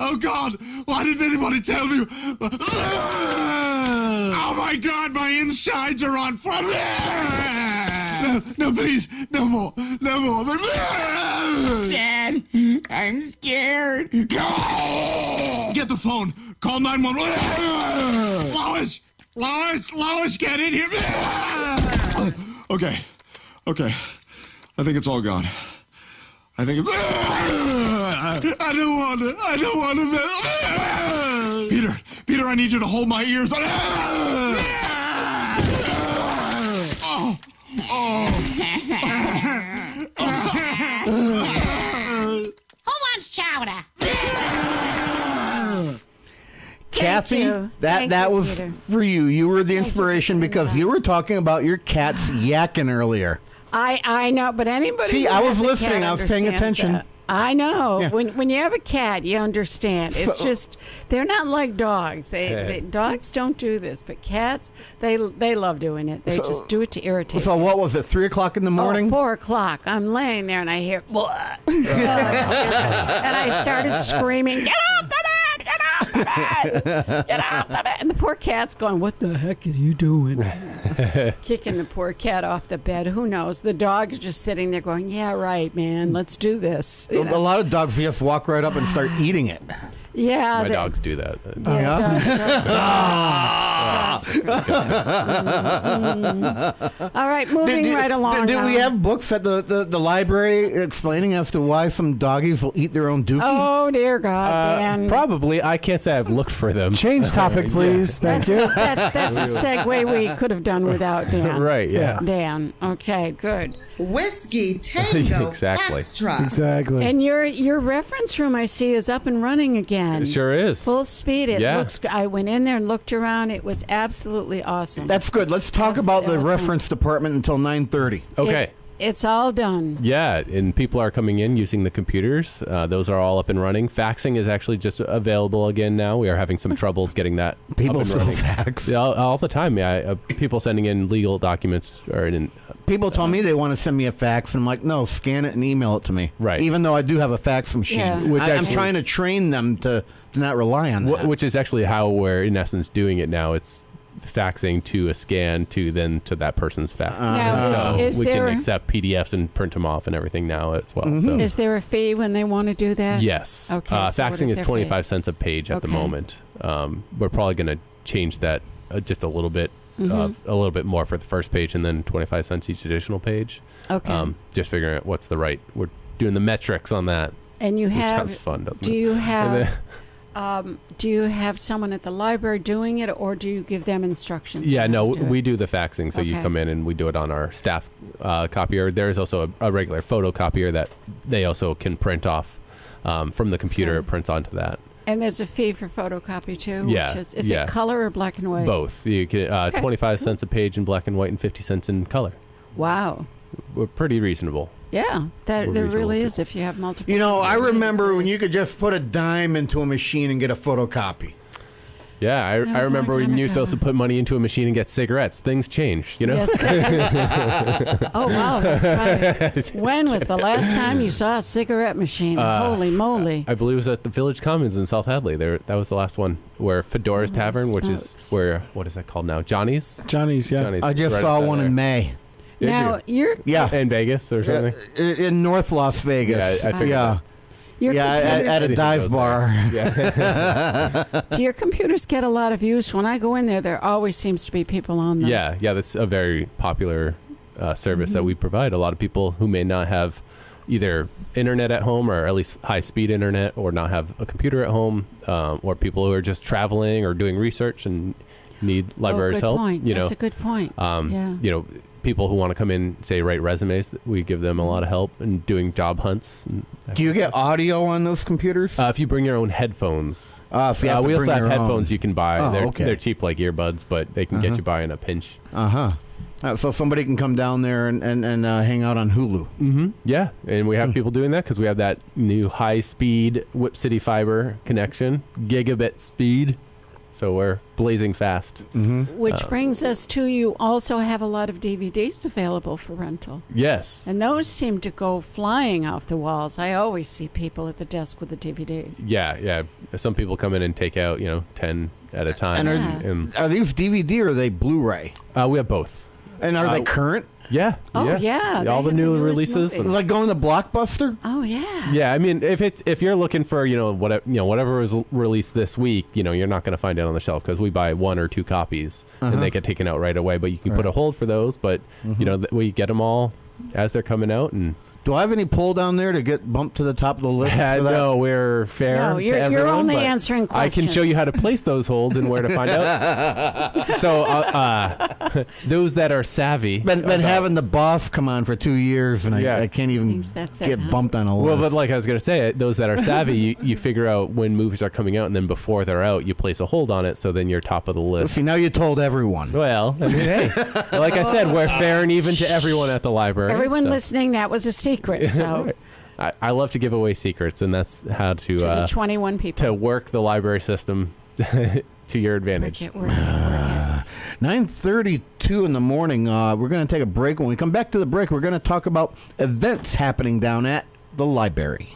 S17: Oh, God! Why didn't anybody tell me?
S15: Oh, my God! My insides are on fire!
S17: No, please! No more!
S18: Dad, I'm scared.
S17: Get the phone! Call 911!
S15: Lois, get in here!
S17: Okay. I think it's all gone. I think I don't want to. Peter, I need you to hold my ears.
S11: Who wants chowder?
S6: Kathy, that was
S9: Peter.
S6: for you. You were the inspiration because you were talking about your cats yakking earlier.
S9: I know, but anybody.
S6: See,
S9: who
S6: I was
S9: has a
S6: listening.
S9: cat
S6: I was paying
S9: understands
S6: attention.
S9: that. I know.
S6: Yeah.
S9: When you have a cat, you understand. It's just they're not like dogs. Dogs don't do this, but cats they love doing it. They just do it to irritate.
S6: So what was it? 3 o'clock in the morning?
S9: 4 o'clock. I'm laying there and I hear, and I started screaming, "Get off the bed! Get off the bed! Get off the bed!" And the poor cat's going, "What the heck is you doing?" Kicking the poor cat off the bed. Who knows? The dog's just sitting there going, "Yeah, right, man. Let's do this."
S6: A lot of dogs just walk right up and start eating it.
S9: Yeah,
S8: my dogs do that.
S9: All right, moving right along.
S6: Did we have books at the library explaining as to why some doggies will eat their own dookie?
S9: Oh dear God, Dan.
S8: Probably. I can't say I've looked for them.
S2: Change topic, please. Thank you.
S9: That's a segue we could have done without Dan.
S8: Right, yeah.
S9: Dan. Okay, good.
S10: Whiskey Tango
S8: Exactly.
S10: Extra.
S2: Exactly.
S9: And your reference room, I see, is up and running again.
S8: It sure is.
S9: Full speed. It
S8: Yeah.
S9: looks. I went in there and looked around. It was absolutely awesome.
S6: That's good. Let's talk about the
S9: Absolutely awesome.
S6: reference department until 9:30.
S8: Okay.
S9: It's all done.
S8: Yeah, and people are coming in using the computers. Those are all up and running. Faxing is actually just available again now. We are having some troubles getting that
S6: People
S8: up and
S6: still
S8: running.
S6: fax.
S8: Yeah, all the time. Yeah, people sending in legal documents or in.
S6: People tell me they want to send me a fax, and I'm like, no, scan it and email it to me.
S8: Right.
S6: Even though I do have a fax machine.
S9: Yeah.
S8: Which
S6: I'm
S8: actually-
S6: trying to train them to not rely on that.
S8: Which is actually how we're in essence doing it now. It's faxing to a scan to that person's fax.
S9: Now,
S8: so
S9: is
S8: we
S9: there
S8: can accept PDFs and print them off and everything now as well.
S6: Mm-hmm.
S8: So.
S9: Is there a fee when they want to do that?
S8: Yes.
S9: Okay. so what
S8: Faxing is
S9: their
S8: 25
S9: fee?
S8: cents a page at the
S9: Okay.
S8: moment. We're probably going to change that just a little bit,
S9: Mhm.
S8: a little bit more for the first page, and then 25 cents each additional page.
S9: Okay.
S8: Just figuring out what's the right. We're doing the metrics on that.
S9: And you
S8: which
S9: have.
S8: sounds fun, doesn't
S9: Do
S8: it?
S9: you
S8: And
S9: have?
S8: then-
S9: Do you have someone at the library doing it, or do you give them instructions?
S8: Yeah,
S9: on
S8: no,
S9: how to do
S8: we
S9: it?
S8: do the faxing, so you
S9: Okay.
S8: come in and we do it on our staff copier. There's also a regular photocopier that they also can print off from the computer. It prints onto that.
S9: And there's a fee for photocopy too.
S8: Yeah,
S9: Which is
S8: yeah.
S9: it color or black and white?
S8: Both. You can 25 cents a page in black and white and 50 cents in color.
S9: Wow.
S8: We're pretty reasonable.
S9: Yeah, there
S8: We're
S9: really
S8: reasonable
S9: is. If you have multiple.
S6: You know, I remember when you could just put a dime into a machine and get a photocopy.
S8: Yeah, I
S9: was a
S8: remember
S9: long
S8: when
S9: time
S8: you used to
S9: ago.
S8: also put money into a machine and get cigarettes. Things change, you know?
S9: Yes. Oh wow, that's right. When was the last time you saw a cigarette machine? Holy moly!
S8: I believe it was at the Village Commons in South Hadley. That was the last one. Where Fedora's Tavern, which is
S9: smokes.
S8: where, what is that called now? Johnny's?
S2: Johnny's, yeah.
S8: Johnny's,
S6: I just
S8: right
S6: saw
S8: up
S6: one
S8: there.
S6: in May.
S8: Did
S9: Now you're
S6: Yeah.
S8: In Vegas or something?
S6: In North Las Vegas.
S8: Yeah, I figured
S6: Yeah.
S9: Your
S6: At a
S8: Anything
S6: dive
S8: goes
S6: bar.
S9: Do your computers get a lot of use? When I go in there always seems to be people on them.
S8: Yeah, that's a very popular service that we provide. A lot of people who may not have either internet at home or at least high-speed internet or not have a computer at home, or people who are just traveling or doing research and need libraries'
S9: good
S8: help.
S9: point.
S8: You
S9: That's
S8: know,
S9: a good point. Yeah.
S8: You know, people who want to come in, say, write resumes, we give them a lot of help in doing job hunts. And
S6: Do you get audio on those computers?
S8: if you bring your own headphones.
S6: So you have to
S8: we also
S6: bring
S8: have
S6: your
S8: headphones
S6: own.
S8: you can buy.
S6: Oh,
S8: they're,
S6: okay.
S8: they're cheap like earbuds, but they can get you by in a pinch.
S6: So somebody can come down there and hang out on Hulu.
S8: Mm-hmm. Yeah, and we have people doing that because we have that new high-speed Whip City Fiber connection, gigabit speed. So we're blazing fast.
S9: Which brings us to you also have a lot of DVDs available for rental.
S8: Yes.
S9: And those seem to go flying off the walls. I always see people at the desk with the DVDs.
S8: Yeah. Some people come in and take out, 10 at a time.
S6: And are these DVD or are they Blu-ray?
S8: We have both.
S6: And are they current?
S8: Yeah.
S9: Oh,
S8: yes.
S9: yeah, they
S8: All the
S9: have the
S8: new
S9: newest
S8: releases.
S9: movies.
S6: Like going to Blockbuster?
S9: Oh, yeah.
S8: Yeah, I mean, if you're looking for whatever was released this week, you're not going to find it on the shelf because we buy 1 or 2 copies and they get taken out right away. But you can put a hold for those. But we get them all as they're coming out. And
S6: Do I have any pull down there to get bumped to the top of the list? For that?
S8: no, we're fair.
S9: No,
S8: to
S9: you're
S8: everyone,
S9: only
S8: but
S9: answering
S8: I can show you
S9: questions.
S8: how to place those holds and where to find out. So those that are savvy,
S6: Been having the boss come on for 2 years, and I can't even
S9: that's it,
S6: get
S9: huh?
S6: bumped on a list.
S8: Well, but like I was going to say, those that are savvy, you figure out when movies are coming out, and then before they're out, you place a hold on it, so then you're top of the list.
S6: See, now you told everyone.
S8: Well, I mean, hey, like I said, we're fair and even to everyone at the library.
S9: Everyone
S8: so.
S9: listening, that was a secret. So
S8: I love to give away secrets, and that's how to
S9: the 21 people.
S8: to work the library system to your advantage.
S6: 9:32 in the morning. We're going to take a break. When we come back to the break, we're going to talk about events happening down at the library.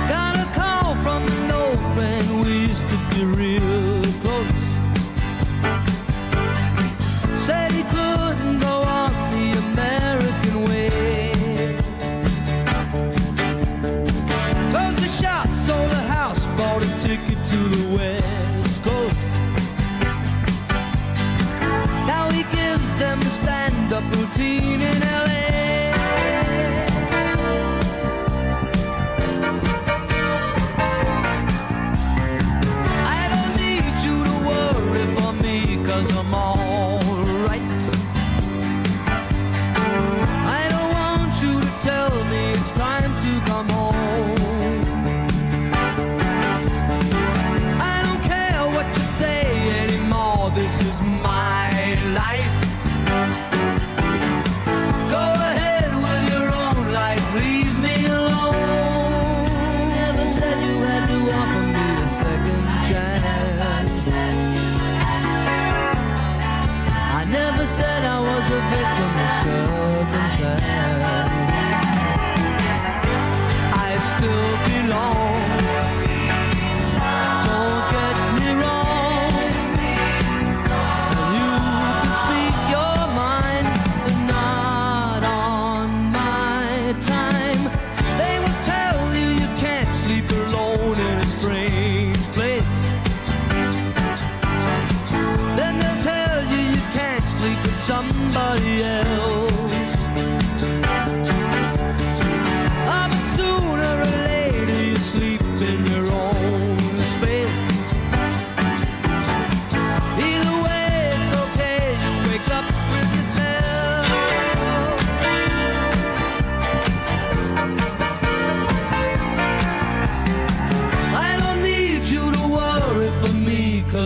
S1: Got a call from an old friend, we used to be real close. Said he couldn't go on the American way. Closed the shop, sold a house, bought a ticket to the West Coast. Now he gives them a stand-up routine in L.A. I don't need you to worry for me, 'cause I'm all right. I don't want you to tell me it's time to come home. I don't care what you say anymore, this is my life. Go ahead with your own life, leave me alone. Never said you had to offer me a second chance.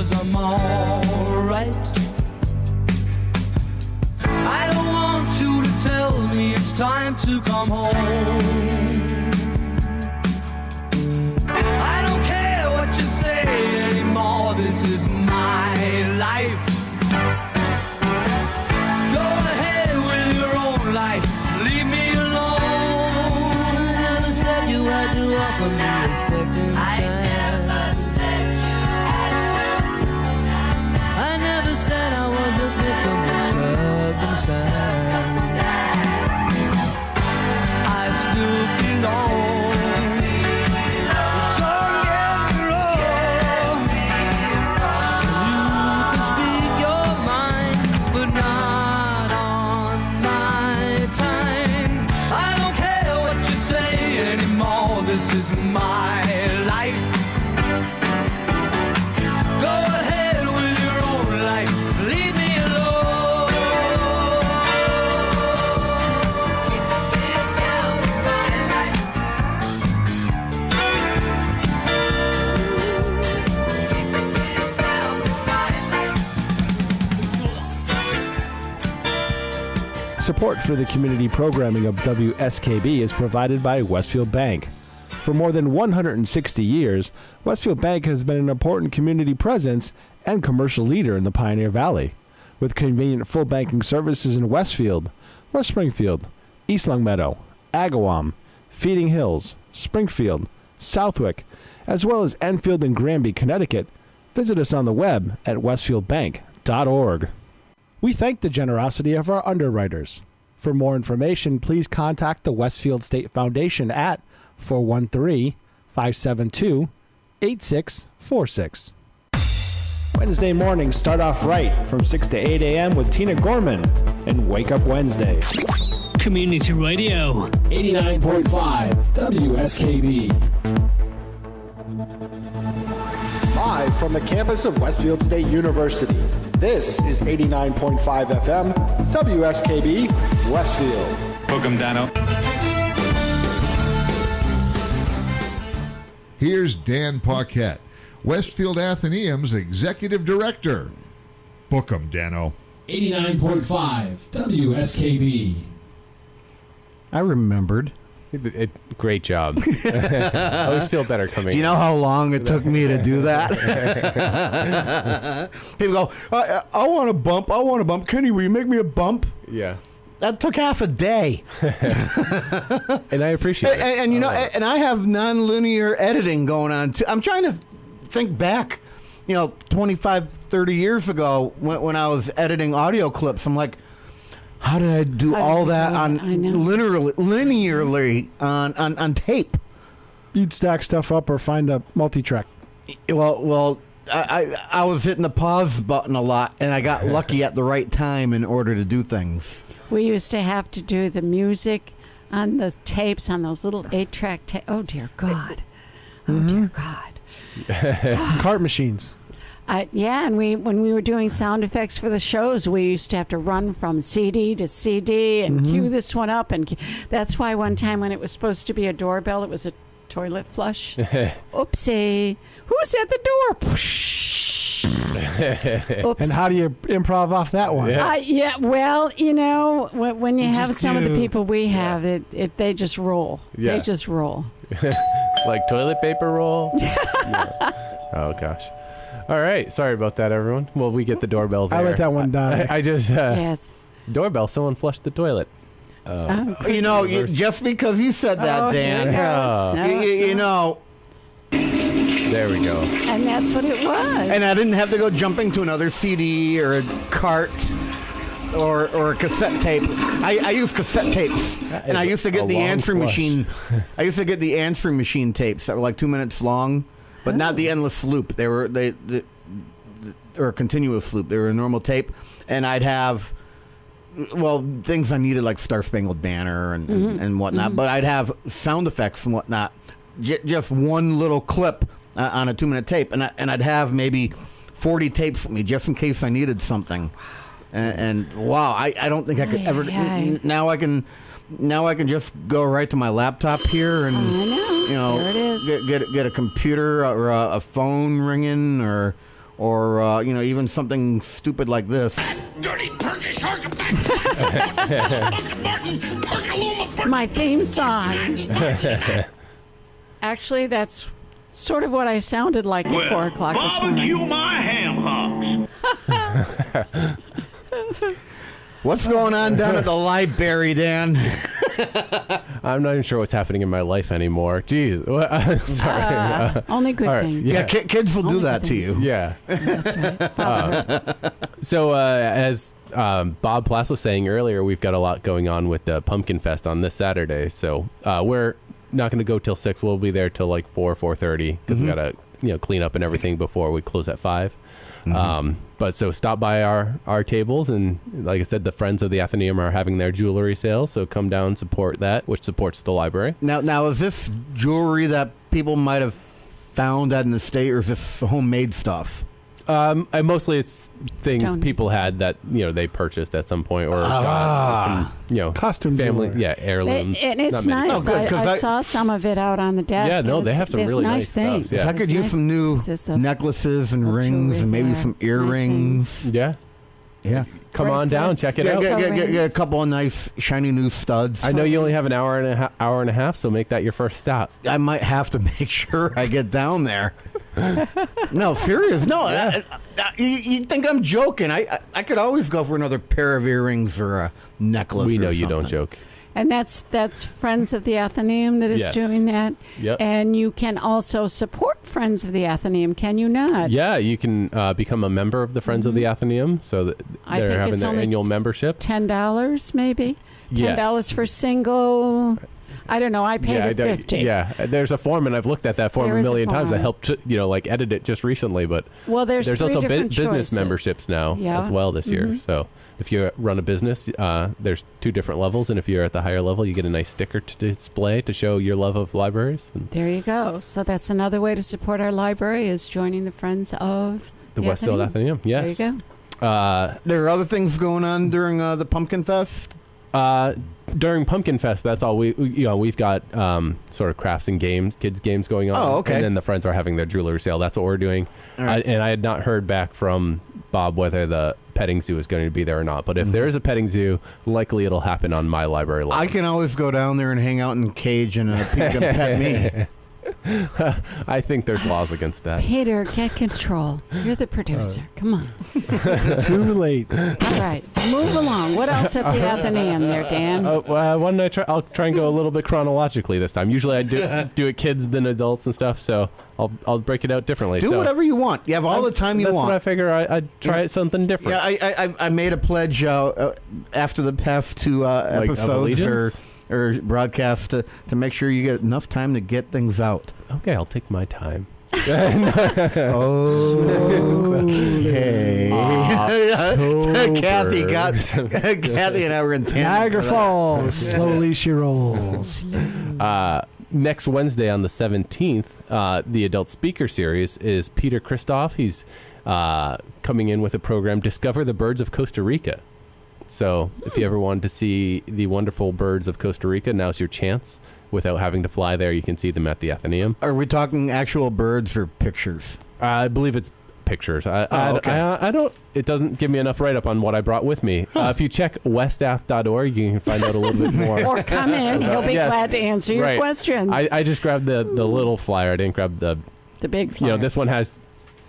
S1: 'cause I'm alright. I don't want you to tell me it's time to come home. I don't care what you say anymore, this is my life. Go ahead with your own life, leave me alone. I never said you had to offer me a second chance. I never said I was a victim of circumstance. I still belong. Don't get me wrong. You can speak your mind, but not on my time. I don't care what you say anymore. This is my life. Go ahead with your own life. Leave me alone. Keep it to yourself. It's my life. Keep it to yourself. It's my life.
S2: Support for the community programming of WSKB is provided by Westfield Bank. For more than 160 years, Westfield Bank has been an important community presence and commercial leader in the Pioneer Valley. With convenient full banking services in Westfield, West Springfield, East Longmeadow, Agawam, Feeding Hills, Springfield, Southwick, as well as Enfield and Granby, Connecticut, visit us on the web at westfieldbank.org. We thank the generosity of our underwriters. For more information, please contact the Westfield State Foundation at 413-572-8646. Wednesday mornings start off right from 6 to 8 a.m. with Tina Gorman and Wake Up Wednesday.
S4: Community Radio.
S2: 89.5 WSKB.
S13: Live from the campus of Westfield State University, this is 89.5 FM, WSKB, Westfield.
S19: Book 'em, Dano.
S5: Here's Dan Paquette, Westfield Athenaeum's Executive Director. Book 'em, Dano.
S2: 89.5 WSKB.
S6: I remembered.
S8: Great job. I always feel better coming.
S6: Do you know how long it took me to do that? People go, I want a bump. I want a bump. Kenny, will you make me a bump?
S8: Yeah.
S6: That took half a day.
S8: And I appreciate it.
S6: And you know, and I have non-linear editing going on too. I'm trying to think back, 25, 30 years ago when I was editing audio clips. I'm like, how did I do all that on linearly on tape?
S2: You'd stack stuff up or find a multi-track.
S6: Well, I was hitting the pause button a lot, and I got lucky at the right time in order to do things.
S9: We used to have to do the music on the tapes, on those little 8-track tapes. Oh, dear God. Oh, dear God.
S2: Cart machines.
S9: Yeah, and when we were doing sound effects for the shows, we used to have to run from CD to CD and cue this one up. And that's why one time when it was supposed to be a doorbell, it was a toilet flush. Oopsie. Who's at the door? Oops.
S2: And how do you improv off that one?
S9: Well, when you have some of the people we have, they just roll.
S8: Yeah.
S9: They just roll.
S8: Like toilet paper roll? Yeah. Oh, gosh. All right. Sorry about that, everyone. Well, we get the doorbell there.
S2: I let that one die.
S8: I just...
S9: yes.
S8: Doorbell, someone flushed the toilet.
S6: Just because you said that, Dan.
S8: There we go.
S9: And that's what it was.
S6: And I didn't have to go jumping to another CD or a cart or a cassette tape. I used cassette tapes, and I used to get the answering machine. I used to get the answering machine tapes that were like 2 minutes long, but not the endless loop. They were or a continuous loop. They were a normal tape, and I'd have things I needed like Star Spangled Banner and whatnot. But I'd have sound effects and whatnot. Just one little clip on a 2-minute tape, and I'd have maybe 40 tapes with me just in case I needed something. And wow, I don't think I could ever. Now I can just go right to my laptop here and
S9: there it is.
S6: Get a computer or a phone ringing or or even something stupid like this.
S18: Dirty Turkish
S9: My theme song. Actually, that's sort of what I sounded like at 4 o'clock this morning.
S18: my ham hocks.
S6: What's going on down at the library, Dan?
S8: I'm not even sure what's happening in my life anymore. Jeez. Sorry.
S9: Only good things.
S6: Yeah, kids will do that to you.
S8: Yeah.
S9: That's right.
S8: So as Bob Plass was saying earlier, we've got a lot going on with the Pumpkin Fest on this Saturday. So we're not going to go till 6. We'll be there till like 4:30 because we got to clean up and everything before we close at 5. But so stop by our tables, and like I said, the Friends of the Athenaeum are having their jewelry sale, so come down, support that, which supports the library.
S6: Now is this jewelry that people might have found out in the state, or is this homemade stuff?
S8: And mostly it's things people had that they purchased at some point, or got from,
S2: costume
S8: family,
S2: jewelry.
S8: heirlooms.
S9: And it's
S8: Not many.
S9: nice. I saw some of it out on the desk.
S8: Yeah, no,
S9: and
S8: they have some
S9: there's
S8: really
S9: nice
S8: nice stuff,
S9: things.
S8: yeah.
S6: If I could use some new necklaces and rings and maybe some earrings.
S8: Yeah.
S6: Yeah.
S8: Come on down, check it out.
S6: Get a couple of nice, shiny new studs.
S8: I know you only have an hour and a half, so make that your first stop.
S6: I might have to make sure I get down there. No, serious. No, you think I'm joking. I could always go for another pair of earrings or a necklace.
S8: We know
S6: or
S8: you don't
S6: something.
S8: joke.
S9: And that's Friends of the Athenaeum that is
S8: Yes.
S9: doing that.
S8: Yep.
S9: And you can also support Friends of the Athenaeum, can you not?
S8: Yeah, you can become a member of the Friends of the Athenaeum, so that
S9: I
S8: they're
S9: think
S8: having
S9: it's
S8: their
S9: only
S8: annual membership.
S9: $10 maybe?
S8: Yes.
S9: $10 for single. I don't know. I paid
S8: I
S9: it
S8: don't-
S9: $50.
S8: Yeah, there's a form, and I've looked at that form
S9: There
S8: a
S9: is a
S8: million times. I
S9: form.
S8: helped, edit it just recently, but
S9: Well, there's three
S8: also
S9: different
S8: business
S9: choices.
S8: memberships now
S9: Yeah.
S8: as well this year.
S9: Mhm.
S8: So if you run a business, there's 2 different levels, and if you're at the higher level, you get a nice sticker to display to show your love of libraries. And
S9: There you go. So that's another way to support our library is joining the Friends of
S8: the Westfield Athenaeum. Yes.
S9: There you go.
S6: There are other things going on during the Pumpkin Fest.
S8: During Pumpkin Fest, that's all we've got sort of crafts and games, kids games going on.
S6: Oh, okay.
S8: And then the Friends are having their jewelry sale. That's what we're doing.
S6: All right.
S8: And I had not heard back from Bob whether the petting zoo is going to be there or not. But if there is a petting zoo, likely it'll happen on my library lawn.
S6: I can always go down there and hang out in a cage, and people can pet me.
S8: I think there's laws against that.
S9: Peter, get control. You're the producer. Come on.
S2: Too late.
S9: All right. Move along. What else at the Athenaeum there, Dan?
S8: Why don't I try? I'll try and go a little bit chronologically this time. Usually I do it kids then adults and stuff, so I'll break it out differently.
S6: Do whatever you want. You have all the time you
S8: that's
S6: want.
S8: What I figure I'd try something different.
S6: Yeah, I made a pledge after the past 2
S8: Like of
S6: episodes
S8: allegiance?
S6: or broadcasts to make sure you get enough time to get things out.
S8: Okay, I'll take my time.
S6: Okay. Kathy and I were in tandem.
S2: Niagara Falls. Slowly she rolls.
S8: Next Wednesday on the 17th, the adult speaker series is Peter Christoph. He's coming in with a program, Discover the Birds of Costa Rica. So if you ever wanted to see the wonderful birds of Costa Rica, now's your chance. Without having to fly there, you can see them at the Athenaeum.
S6: Are we talking actual birds or pictures?
S8: I believe it's pictures.
S6: Okay.
S8: I don't. It doesn't give me enough write-up on what I brought with me. If you check westath.org, you can find out a little bit more.
S9: Or come in. He'll be
S8: Yes.
S9: glad to answer your
S8: Right.
S9: questions.
S8: I just grabbed the little flyer. I didn't grab the
S9: big flyer.
S8: This one has,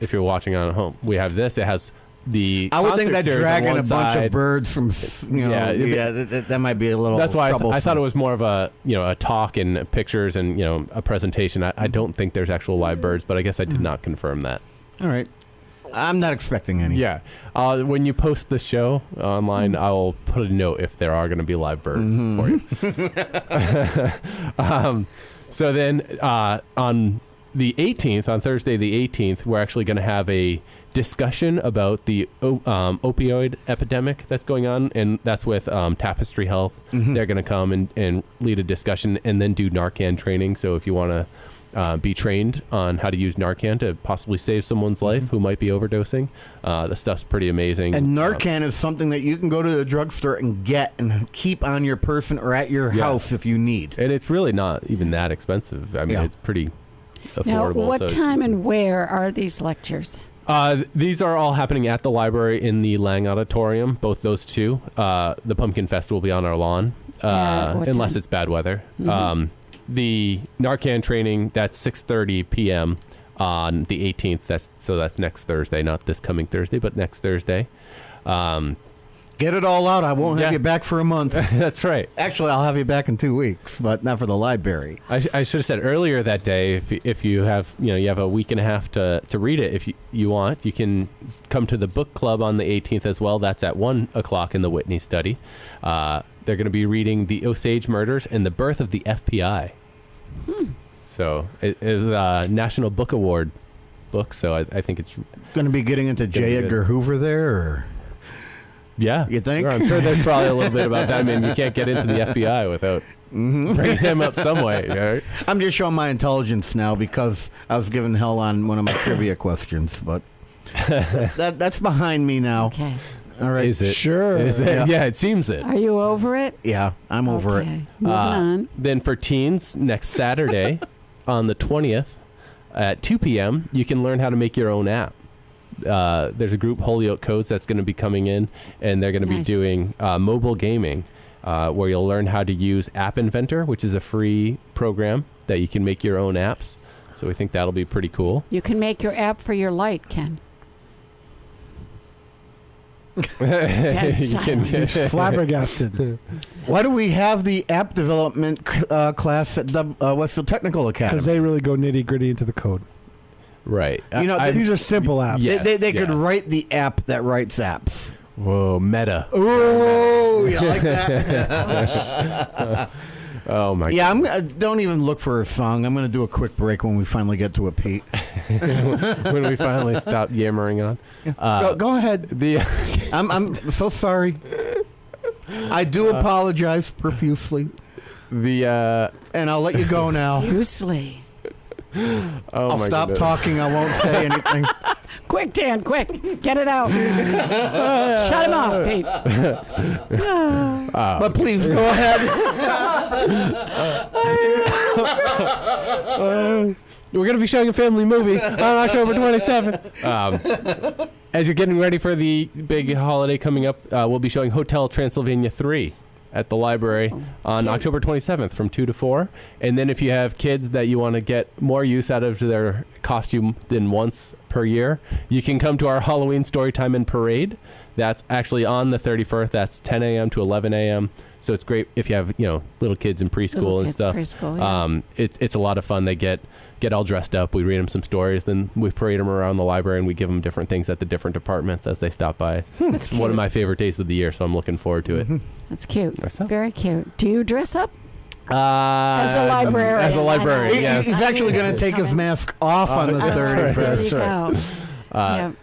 S8: if you're watching on home, we have this. It has the
S6: I would think
S8: concert
S6: that
S8: series on
S6: dragging
S8: one
S6: a bunch
S8: side.
S6: of birds from, that might be a little
S8: That's why I
S6: troublesome.
S8: thought it was more of a a talk and pictures and a presentation. I don't think there's actual live birds, but I guess I did not confirm that.
S6: All right. I'm not expecting any.
S8: Yeah. When you post the show online, I'll put a note if there are going to be live birds for you. So then on the 18th, on Thursday the 18th, we're actually going to have a discussion about the opioid epidemic that's going on, and that's with Tapestry Health. They're going to come and lead a discussion and then do Narcan training. So if you want to be trained on how to use Narcan to possibly save someone's life who might be overdosing, the stuff's pretty amazing.
S6: And Narcan is something that you can go to the drugstore and get and keep on your person or at your house if you need.
S8: And it's really not even that expensive. I mean, it's pretty
S9: Now,
S8: affordable.
S9: what
S8: so-
S9: time and where are these lectures?
S8: These are all happening at the library in the Lang Auditorium, both those two. The Pumpkin Fest will be on our lawn, unless it's bad weather.
S9: Mm-hmm.
S8: The Narcan training, that's 6:30 p.m. on the 18th. That's next Thursday, not this coming Thursday, but next Thursday.
S6: Get it all out. I won't have you back for a month.
S8: That's right.
S6: Actually, I'll have you back in 2 weeks, but not for the library.
S8: I should have said earlier that day, if you have you have a week and a half to read it, if you want, you can come to the book club on the 18th as well. That's at 1:00 in the Whitney Study. They're going to be reading The Osage Murders and the Birth of the FBI. So it is a National Book Award book, so I think it's
S6: going to be getting into J. Edgar Hoover there, or...
S8: Yeah.
S6: You think?
S8: Sure, I'm sure there's probably a little bit about that. I mean, you can't get into the FBI without bringing him up some way. Right?
S6: I'm just showing my intelligence now because I was given hell on one of my trivia questions, but that's behind me now.
S9: Okay.
S6: All right.
S8: Is it?
S2: Sure.
S8: Is it? Yeah, it seems it.
S9: Are you over it?
S6: Yeah, I'm over it.
S9: Moving on.
S8: Then for teens, next Saturday on the 20th at 2 p.m., you can learn how to make your own app. There's a group, Holyoke Codes, that's going to be coming in, and they're going to be doing mobile gaming, where you'll learn how to use App Inventor, which is a free program that you can make your own apps. So we think that'll be pretty cool.
S9: You can make your app for your light, Ken. Dead silence.
S2: He's flabbergasted.
S6: Why do we have the app development class at the Westfield Technical Academy?
S2: Because they really go nitty gritty into the code.
S8: Right.
S2: These are simple apps.
S6: Yes, they could write the app that writes apps.
S8: Whoa, meta.
S6: Oh, you like that?
S8: Oh, my
S6: God. Don't even look for a song. I'm going to do a quick break when we finally get to a Pete.
S8: When we finally stop yammering on.
S6: Go ahead. I'm so sorry. I do apologize profusely. And I'll let you go now.
S9: Profusely.
S6: I'll stop talking. I won't say anything.
S9: Quick, Dan, quick. Get it out. Shut him off, Pete.
S6: But please, go ahead.
S8: We're going to be showing a family movie on October 27th. As you're getting ready for the big holiday coming up, we'll be showing Hotel Transylvania 3 at the library on October 27th from 2 to 4. And then if you have kids that you want to get more use out of their costume than once per year, you can come to our Halloween Storytime and Parade. That's actually on the 31st. That's 10 a.m. to 11 a.m. So it's great if you have little kids in preschool and stuff.
S9: Preschool, yeah.
S8: It's a lot of fun. They get all dressed up. We read them some stories. Then we parade them around the library and we give them different things at the different departments as they stop by. It's one of my favorite days of the year, so I'm looking forward to it.
S9: That's cute. Very cute. Do you dress up? As a librarian.
S8: As a librarian, yes.
S6: He's actually going to take his mask off on the 31st.
S9: That's right.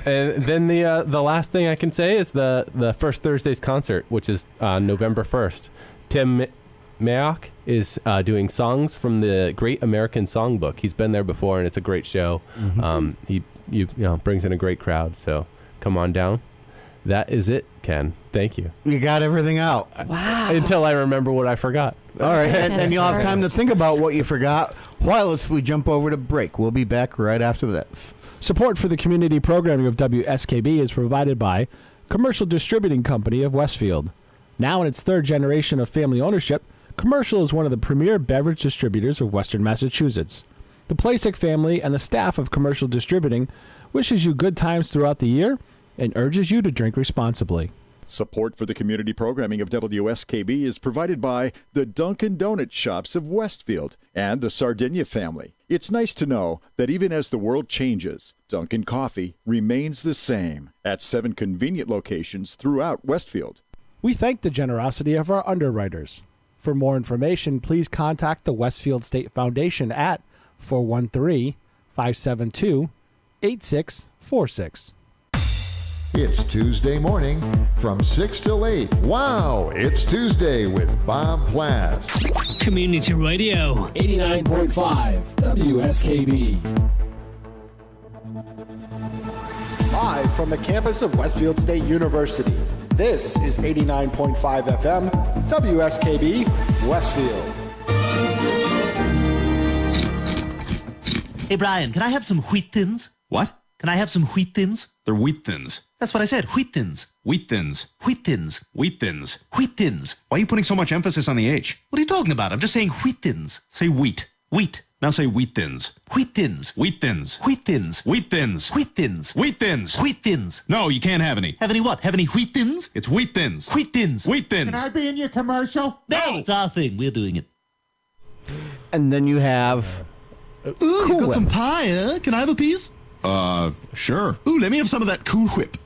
S8: And then the last thing I can say is the first Thursday's concert, which is November 1st. Tim Mayock is doing songs from the Great American Songbook. He's been there before, and it's a great show. He brings in a great crowd, so come on down. That is it, Ken. Thank you.
S6: You got everything out.
S9: Wow.
S8: Until I remember what I forgot.
S6: All right, and you'll have time to think about what you forgot while we jump over to break. We'll be back right after this.
S2: Support for the community programming of WSKB is provided by Commercial Distributing Company of Westfield. Now in its third generation of family ownership, Commercial is one of the premier beverage distributors of Western Massachusetts. The Plasek family and the staff of Commercial Distributing wishes you good times throughout the year and urges you to drink responsibly.
S3: Support for the community programming of WSKB is provided by the Dunkin' Donut Shops of Westfield and the Sardinia family. It's nice to know that even as the world changes, Dunkin' Coffee remains the same at 7 convenient locations throughout Westfield.
S2: We thank the generosity of our underwriters. For more information, please contact the Westfield State Foundation at 413-572-8646.
S5: It's Tuesday morning from 6 till 8. Wow, it's Tuesday with Bob Plass.
S4: Community Radio.
S2: 89.5 WSKB. Live from the campus of Westfield State University, this is 89.5 FM WSKB Westfield.
S19: Hey, Brian, can I have some wheat thins?
S17: What?
S19: Can I have some wheat thins?
S20: They're wheat thins.
S19: That's what I said. Wheat thins.
S20: Wheat thins.
S19: Wheat thins.
S20: Wheat thins.
S19: Wheat thins.
S20: Why are you putting so much emphasis on the H?
S19: What are you talking about? I'm just saying wheat thins.
S20: Say wheat.
S19: Wheat.
S20: Now say wheat thins.
S19: Wheat thins.
S20: Wheat thins.
S19: Wheat thins.
S20: Wheat thins.
S19: Wheat thins.
S20: Wheat thins.
S19: Wheat thins.
S20: No, you can't have any.
S19: Have any what? Have any wheat thins?
S20: It's wheat thins.
S19: Wheat thins.
S20: Wheat thins.
S15: Can I be in your commercial?
S19: No, it's our thing. We're doing it.
S6: And then you have
S19: Ooh, you got some pie, huh? Can I have a piece?
S20: Sure.
S19: Ooh, let me have some of that Cool Whip.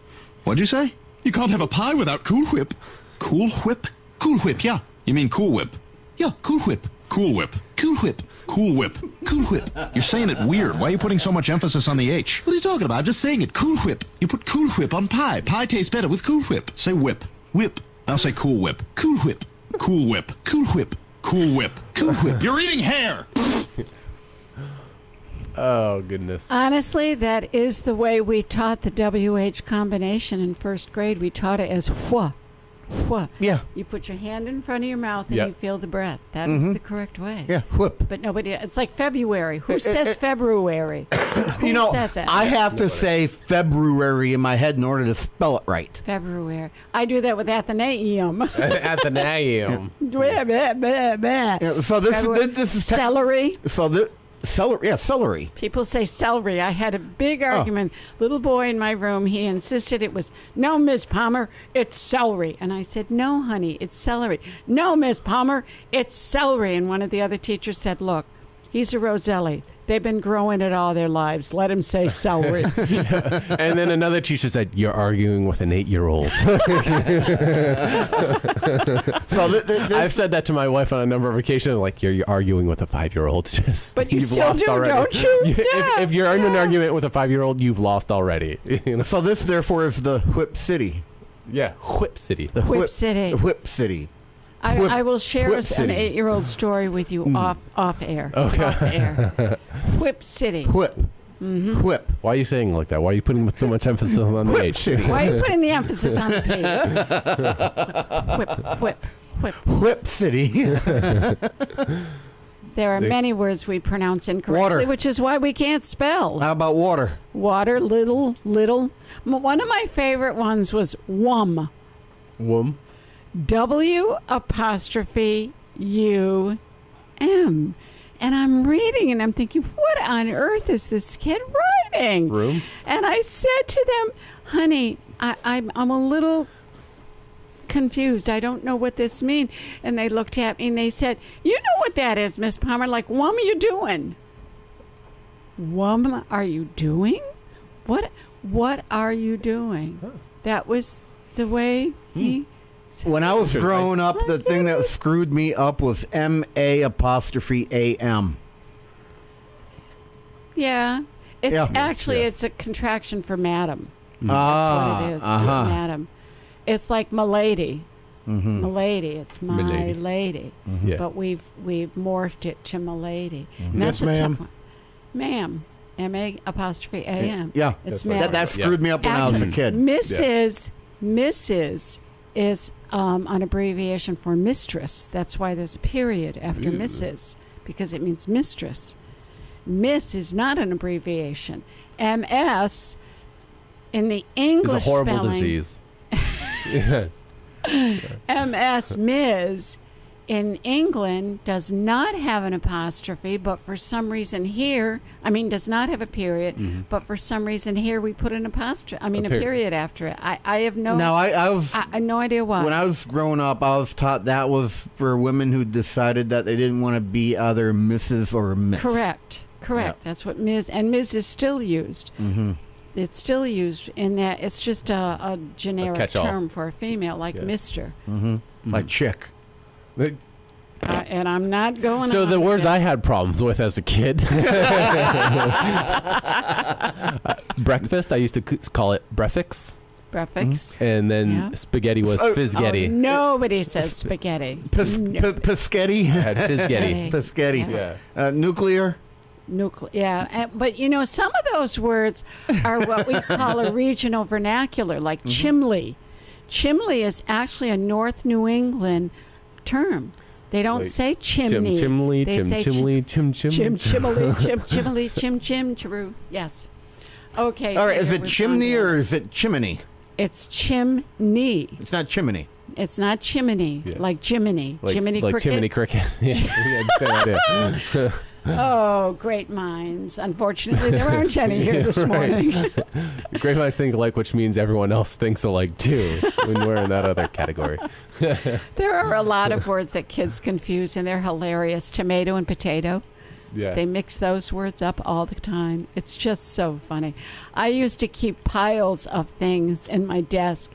S20: What'd you say?
S19: You can't have a pie without Cool Whip.
S20: Cool Whip?
S19: Cool Whip, yeah.
S20: You mean Cool Whip?
S19: Yeah, Cool Whip.
S20: Cool Whip.
S19: Cool Whip.
S20: Cool Whip.
S19: Cool Whip.
S20: You're saying it weird. Why are you putting so much emphasis on the H?
S19: What are you talking about? I'm just saying it. Cool Whip. You put Cool Whip on pie. Pie tastes better with Cool Whip.
S20: Say whip.
S19: Whip.
S20: Now say Cool Whip.
S19: Cool Whip.
S20: Cool Whip.
S19: Cool Whip.
S20: Cool Whip.
S19: Cool Whip.
S20: You're eating hair!
S8: Oh, goodness.
S9: Honestly, that is the way we taught the WH combination in first grade. We taught it as wha. Wha.
S6: Yeah.
S9: You put your hand in front of your mouth and
S8: Yep.
S9: you feel the breath. That is the correct way.
S6: yeah, whip.
S9: But nobody, it's like February. Who says February? Who
S6: You know,
S9: says it?
S6: I have to say February in my head in order to spell it right.
S9: February. I do that with Athenaeum.
S8: Athenaeum.
S9: Blah, blah, blah, blah.
S6: Yeah, so this is
S9: celery.
S6: Celery.
S9: People say celery. I had a big argument. Little boy in my room, he insisted it was, no, Miss Palmer, it's celery. And I said, no, honey, it's celery. No, Miss Palmer, it's celery. And one of the other teachers said, look, he's a Roselli. They've been growing it all their lives. Let him say celery.
S8: And then another teacher said, you're arguing with an 8-year-old. I've said that to my wife on a number of occasions. Like, you're arguing with a 5-year-old. Just,
S9: But you
S8: you've
S9: still
S8: lost
S9: do,
S8: already.
S9: don't you?
S8: If you're in an argument with a 5-year-old, you've lost already. You know?
S6: So this, therefore, is the Whip City.
S8: Yeah, Whip City.
S6: The
S9: Whip City.
S6: The Whip City.
S9: I will share
S6: Whip
S9: an
S6: City.
S9: 8-year-old story with you off air.
S8: Okay.
S9: Off air. Whip City.
S6: Whip.
S9: Mm-hmm.
S6: Whip.
S8: Why are you saying it like that? Why are you putting so much emphasis on the H?
S6: City.
S9: Why are you putting the emphasis on the P? Whip.
S6: Whip City.
S9: There are many words we pronounce incorrectly,
S6: Water.
S9: which is why we can't spell.
S6: How about water?
S9: Water, little. One of my favorite ones was wum.
S8: Wum.
S9: W'-U-M. And I'm reading and I'm thinking, what on earth is this kid writing?
S8: Room.
S9: And I said to them, honey, I'm a little confused. I don't know what this means. And they looked at me and they said, you know what that is, Miss Palmer. Like, what are you doing? What are you doing? What are you doing? Huh. That was the way he said.
S6: When I was growing up, the thing that screwed me up was M-A'-A-M.
S9: Yeah. It's actually it's a contraction for madam. That's what it is. It's madam. It's like milady.
S6: Mm-hmm.
S9: Milady. It's my lady.
S8: Mm-hmm. Yeah.
S9: But we've morphed it to milady.
S6: Mm-hmm.
S9: And that's
S6: Yes,
S9: a
S6: ma'am.
S9: tough one. Ma'am. M-A'-A-M.
S6: Yeah.
S9: It's
S6: That
S9: madam.
S6: screwed me up when I was a kid.
S9: Mrs. is an abbreviation for mistress. That's why there's a period after Mrs. because it means mistress. Miss is not an abbreviation. MS in the English
S8: It's a horrible
S9: spelling,
S8: disease. Yes.
S9: MS, Ms. in England does not have an apostrophe, but for some reason here, does not have a period, but for some reason here we put an apostrophe, a period after it. I have no...
S6: Now, I
S9: have no idea why.
S6: When I was growing up, I was taught that was for women who decided that they didn't want to be either Mrs. or Miss.
S9: Correct.
S6: Yeah.
S9: That's what Ms. And Ms. is still used.
S6: Mm-hmm.
S9: It's still used in that it's just a generic
S8: catch-all.
S9: term for a female, like Mr.
S6: Mm-hmm. Like chick.
S9: And I'm not going
S8: So
S9: on
S8: the
S9: with
S8: words
S9: it.
S8: I had problems with as a kid. Breakfast, I used to call it breakfast.
S9: Prefix.
S8: And then spaghetti was fizgetti.
S9: Oh, nobody says spaghetti.
S6: Piscetti?
S8: Fizgetti.
S6: Piscetti. Nuclear?
S9: Yeah, but some of those words are what we call a regional vernacular, like chimley. Chimley is actually a North New England term. They don't say chimney.
S8: Chimley,
S9: they say
S8: chimley, chim.
S9: chimley, chim, chimley, chim, chim, true. Yes. Okay.
S6: All right, is
S9: Peter,
S6: it chimney or is it chimney?
S9: It's chimney.
S6: It's not chimney.
S9: It's not chimney, like Jiminy. Jiminy
S8: like
S9: Cricket.
S8: Jiminy Cricket. Yeah, we had the same idea.
S9: Oh, great minds. Unfortunately, there aren't any here this morning.
S8: Great minds think alike, which means everyone else thinks alike too, when we're in that other category.
S9: There are a lot of words that kids confuse, and they're hilarious. Tomato and potato.
S8: Yeah.
S9: They mix those words up all the time. It's just so funny. I used to keep piles of things in my desk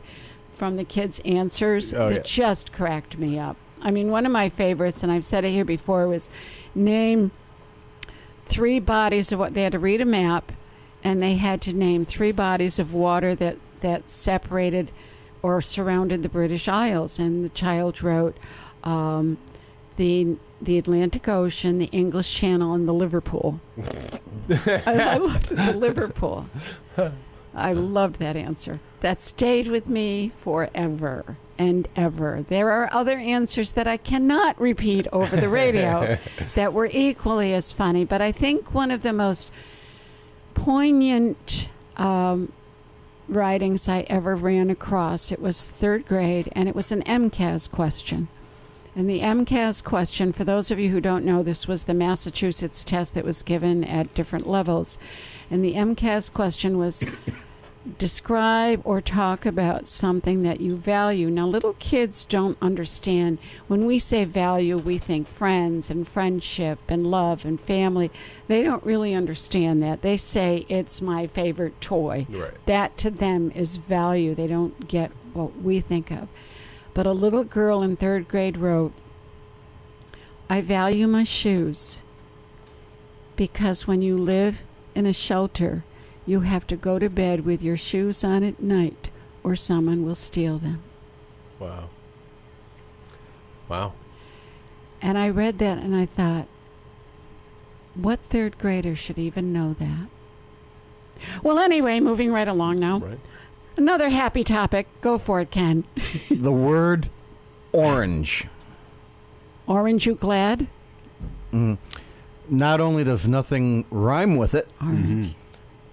S9: from the kids' answers that just cracked me up. I mean, one of my favorites, and I've said it here before, was name 3 bodies of what they had to read a map, and they had to name 3 bodies of water that separated or surrounded the British Isles. And the child wrote the Atlantic Ocean, the English Channel, and the Liverpool. I loved the Liverpool. I loved that answer. That stayed with me forever and ever. There are other answers that I cannot repeat over the radio that were equally as funny, but I think one of the most poignant writings I ever ran across, it was 3rd grade, and it was an MCAS question. And the MCAS question, for those of you who don't know, this was the Massachusetts test that was given at different levels. And the MCAS question was, describe or talk about something that you value. Now, little kids don't understand. When we say value, we think friends and friendship and love and family. They don't really understand that. They say, it's my favorite toy.
S8: Right.
S9: That to them is value. They don't get what we think of. But a little girl in 3rd grade wrote, I value my shoes because when you live in a shelter, you have to go to bed with your shoes on at night or someone will steal them.
S8: Wow. Wow.
S9: And I read that and I thought, what 3rd grader should even know that? Well, anyway, moving right along now.
S8: Right.
S9: Another happy topic. Go for it, Ken.
S6: The word orange.
S9: Orange, you glad?
S6: Not only does nothing rhyme with it,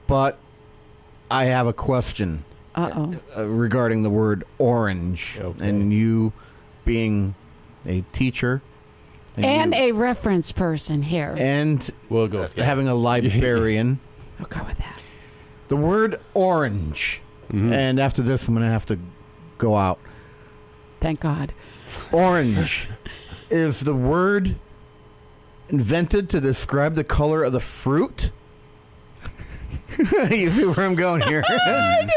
S6: but I have a question regarding the word orange.
S8: Okay.
S6: And you being a teacher.
S9: And a reference person here.
S6: And
S8: we'll go with
S6: having a librarian.
S9: I'll go with that.
S6: The word orange. And after this, I'm going to have to go out.
S9: Thank God.
S6: Orange is the word invented to describe the color of the fruit. You see where I'm going here?
S9: I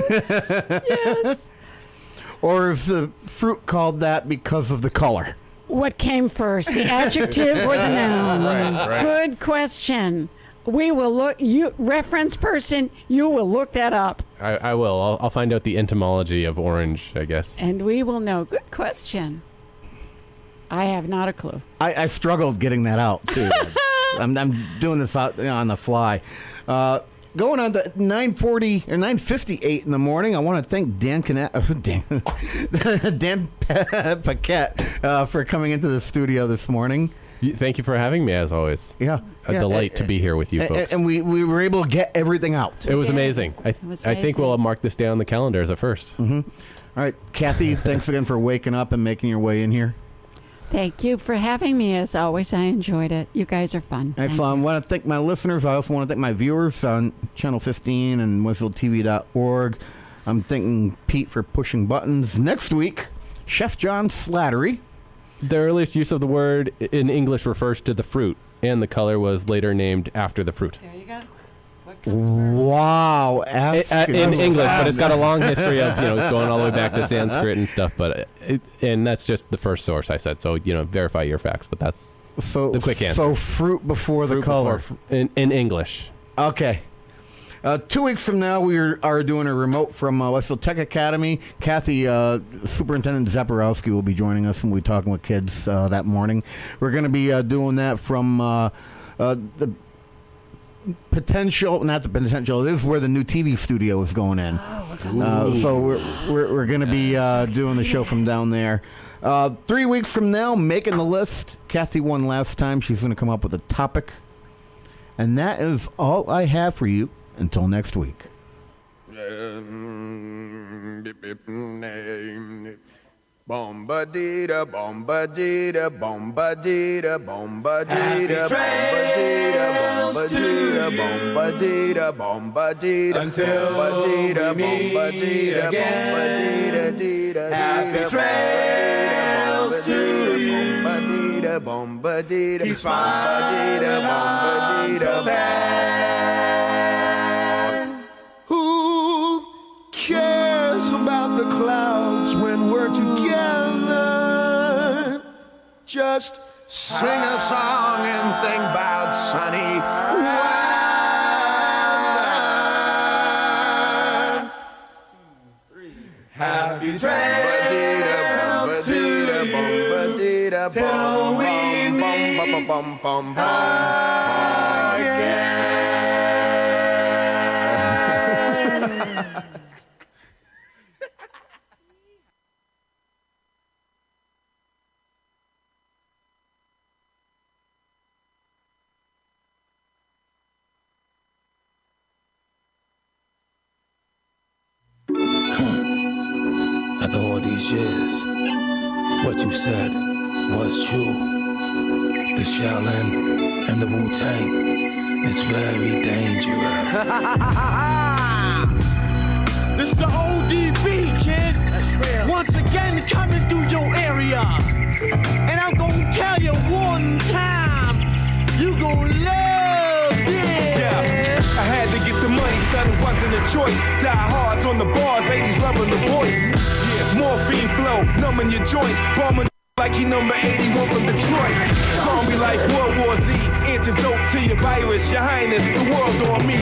S9: do. Yes.
S6: Or is the fruit called that because of the color?
S9: What came first, the adjective or the noun?
S8: Right.
S9: Good question. We will look. You reference person. You will look that up,
S8: I will. I'll find out the etymology of orange, I guess.
S9: and we will know. Good question. I have not a clue.
S6: I struggled getting that out, too. I'm doing this out on the fly. Going on to 9:40 or 9:58 in the morning. I want to thank Dan Paquette for coming into the studio this morning.
S8: Thank you for having me, as always.
S6: Yeah.
S8: A delight to be here with you folks.
S6: And we were able to get everything out.
S8: It was amazing. I think we'll mark this down on the calendar as a first.
S6: All right, Kathy, thanks again for waking up and making your way in here.
S9: Thank you for having me. As always, I enjoyed it. You guys are fun.
S6: Excellent. I want to thank my listeners. I also want to thank my viewers on Channel 15 and WSFD-TV.org. I'm thanking Pete for pushing buttons. Next week, Chef John Slattery.
S8: The earliest use of the word in English refers to the fruit, and the color was later named after the fruit.
S9: There you go.
S6: Wow.
S8: In English, but it's got a long history of going all the way back to Sanskrit and stuff. But and that's just the first source I said. So verify your facts. But that's the quick answer.
S6: So fruit before the color
S8: in English.
S6: Okay. 2 weeks from now, we are doing a remote from Westfield Tech Academy. Kathy, Superintendent Zaporowski will be joining us, and we'll be talking with kids that morning. We're going to be doing that from the potential, not the potential, this is where the new TV studio is going in. So we're going to be doing the show from down there. 3 weeks from now, making the list. Kathy won last time. She's going to come up with a topic. And that is all I have for you Until next week.
S1: Bombadita, bombadita, bombadita, bombadita, bombadita, bombadita, bombadita, bombadita, bombadita, bombadita, happy trails to you. Bombadita, bombadita, bombadita, bombadita. Who cares about the clouds when we're together? Just sing a song and think about sunny weather. Happy trails to you till we meet again.
S21: After all these years, what you said was true. The Shaolin and the Wu-Tang is very dangerous.
S1: This is the ODB, kid. That's real. Once again, coming through your area. And I'm gonna tell you one time, you gonna love this.
S22: Yeah, I had to get the money, son, it wasn't a choice. Die hards on the bars, ladies loving the voice. Yeah, morphine flow, numbing your joints. Bombing like he number 81 from Detroit. Zombie like World War Z, antidote to your virus. Your Highness, the world on me.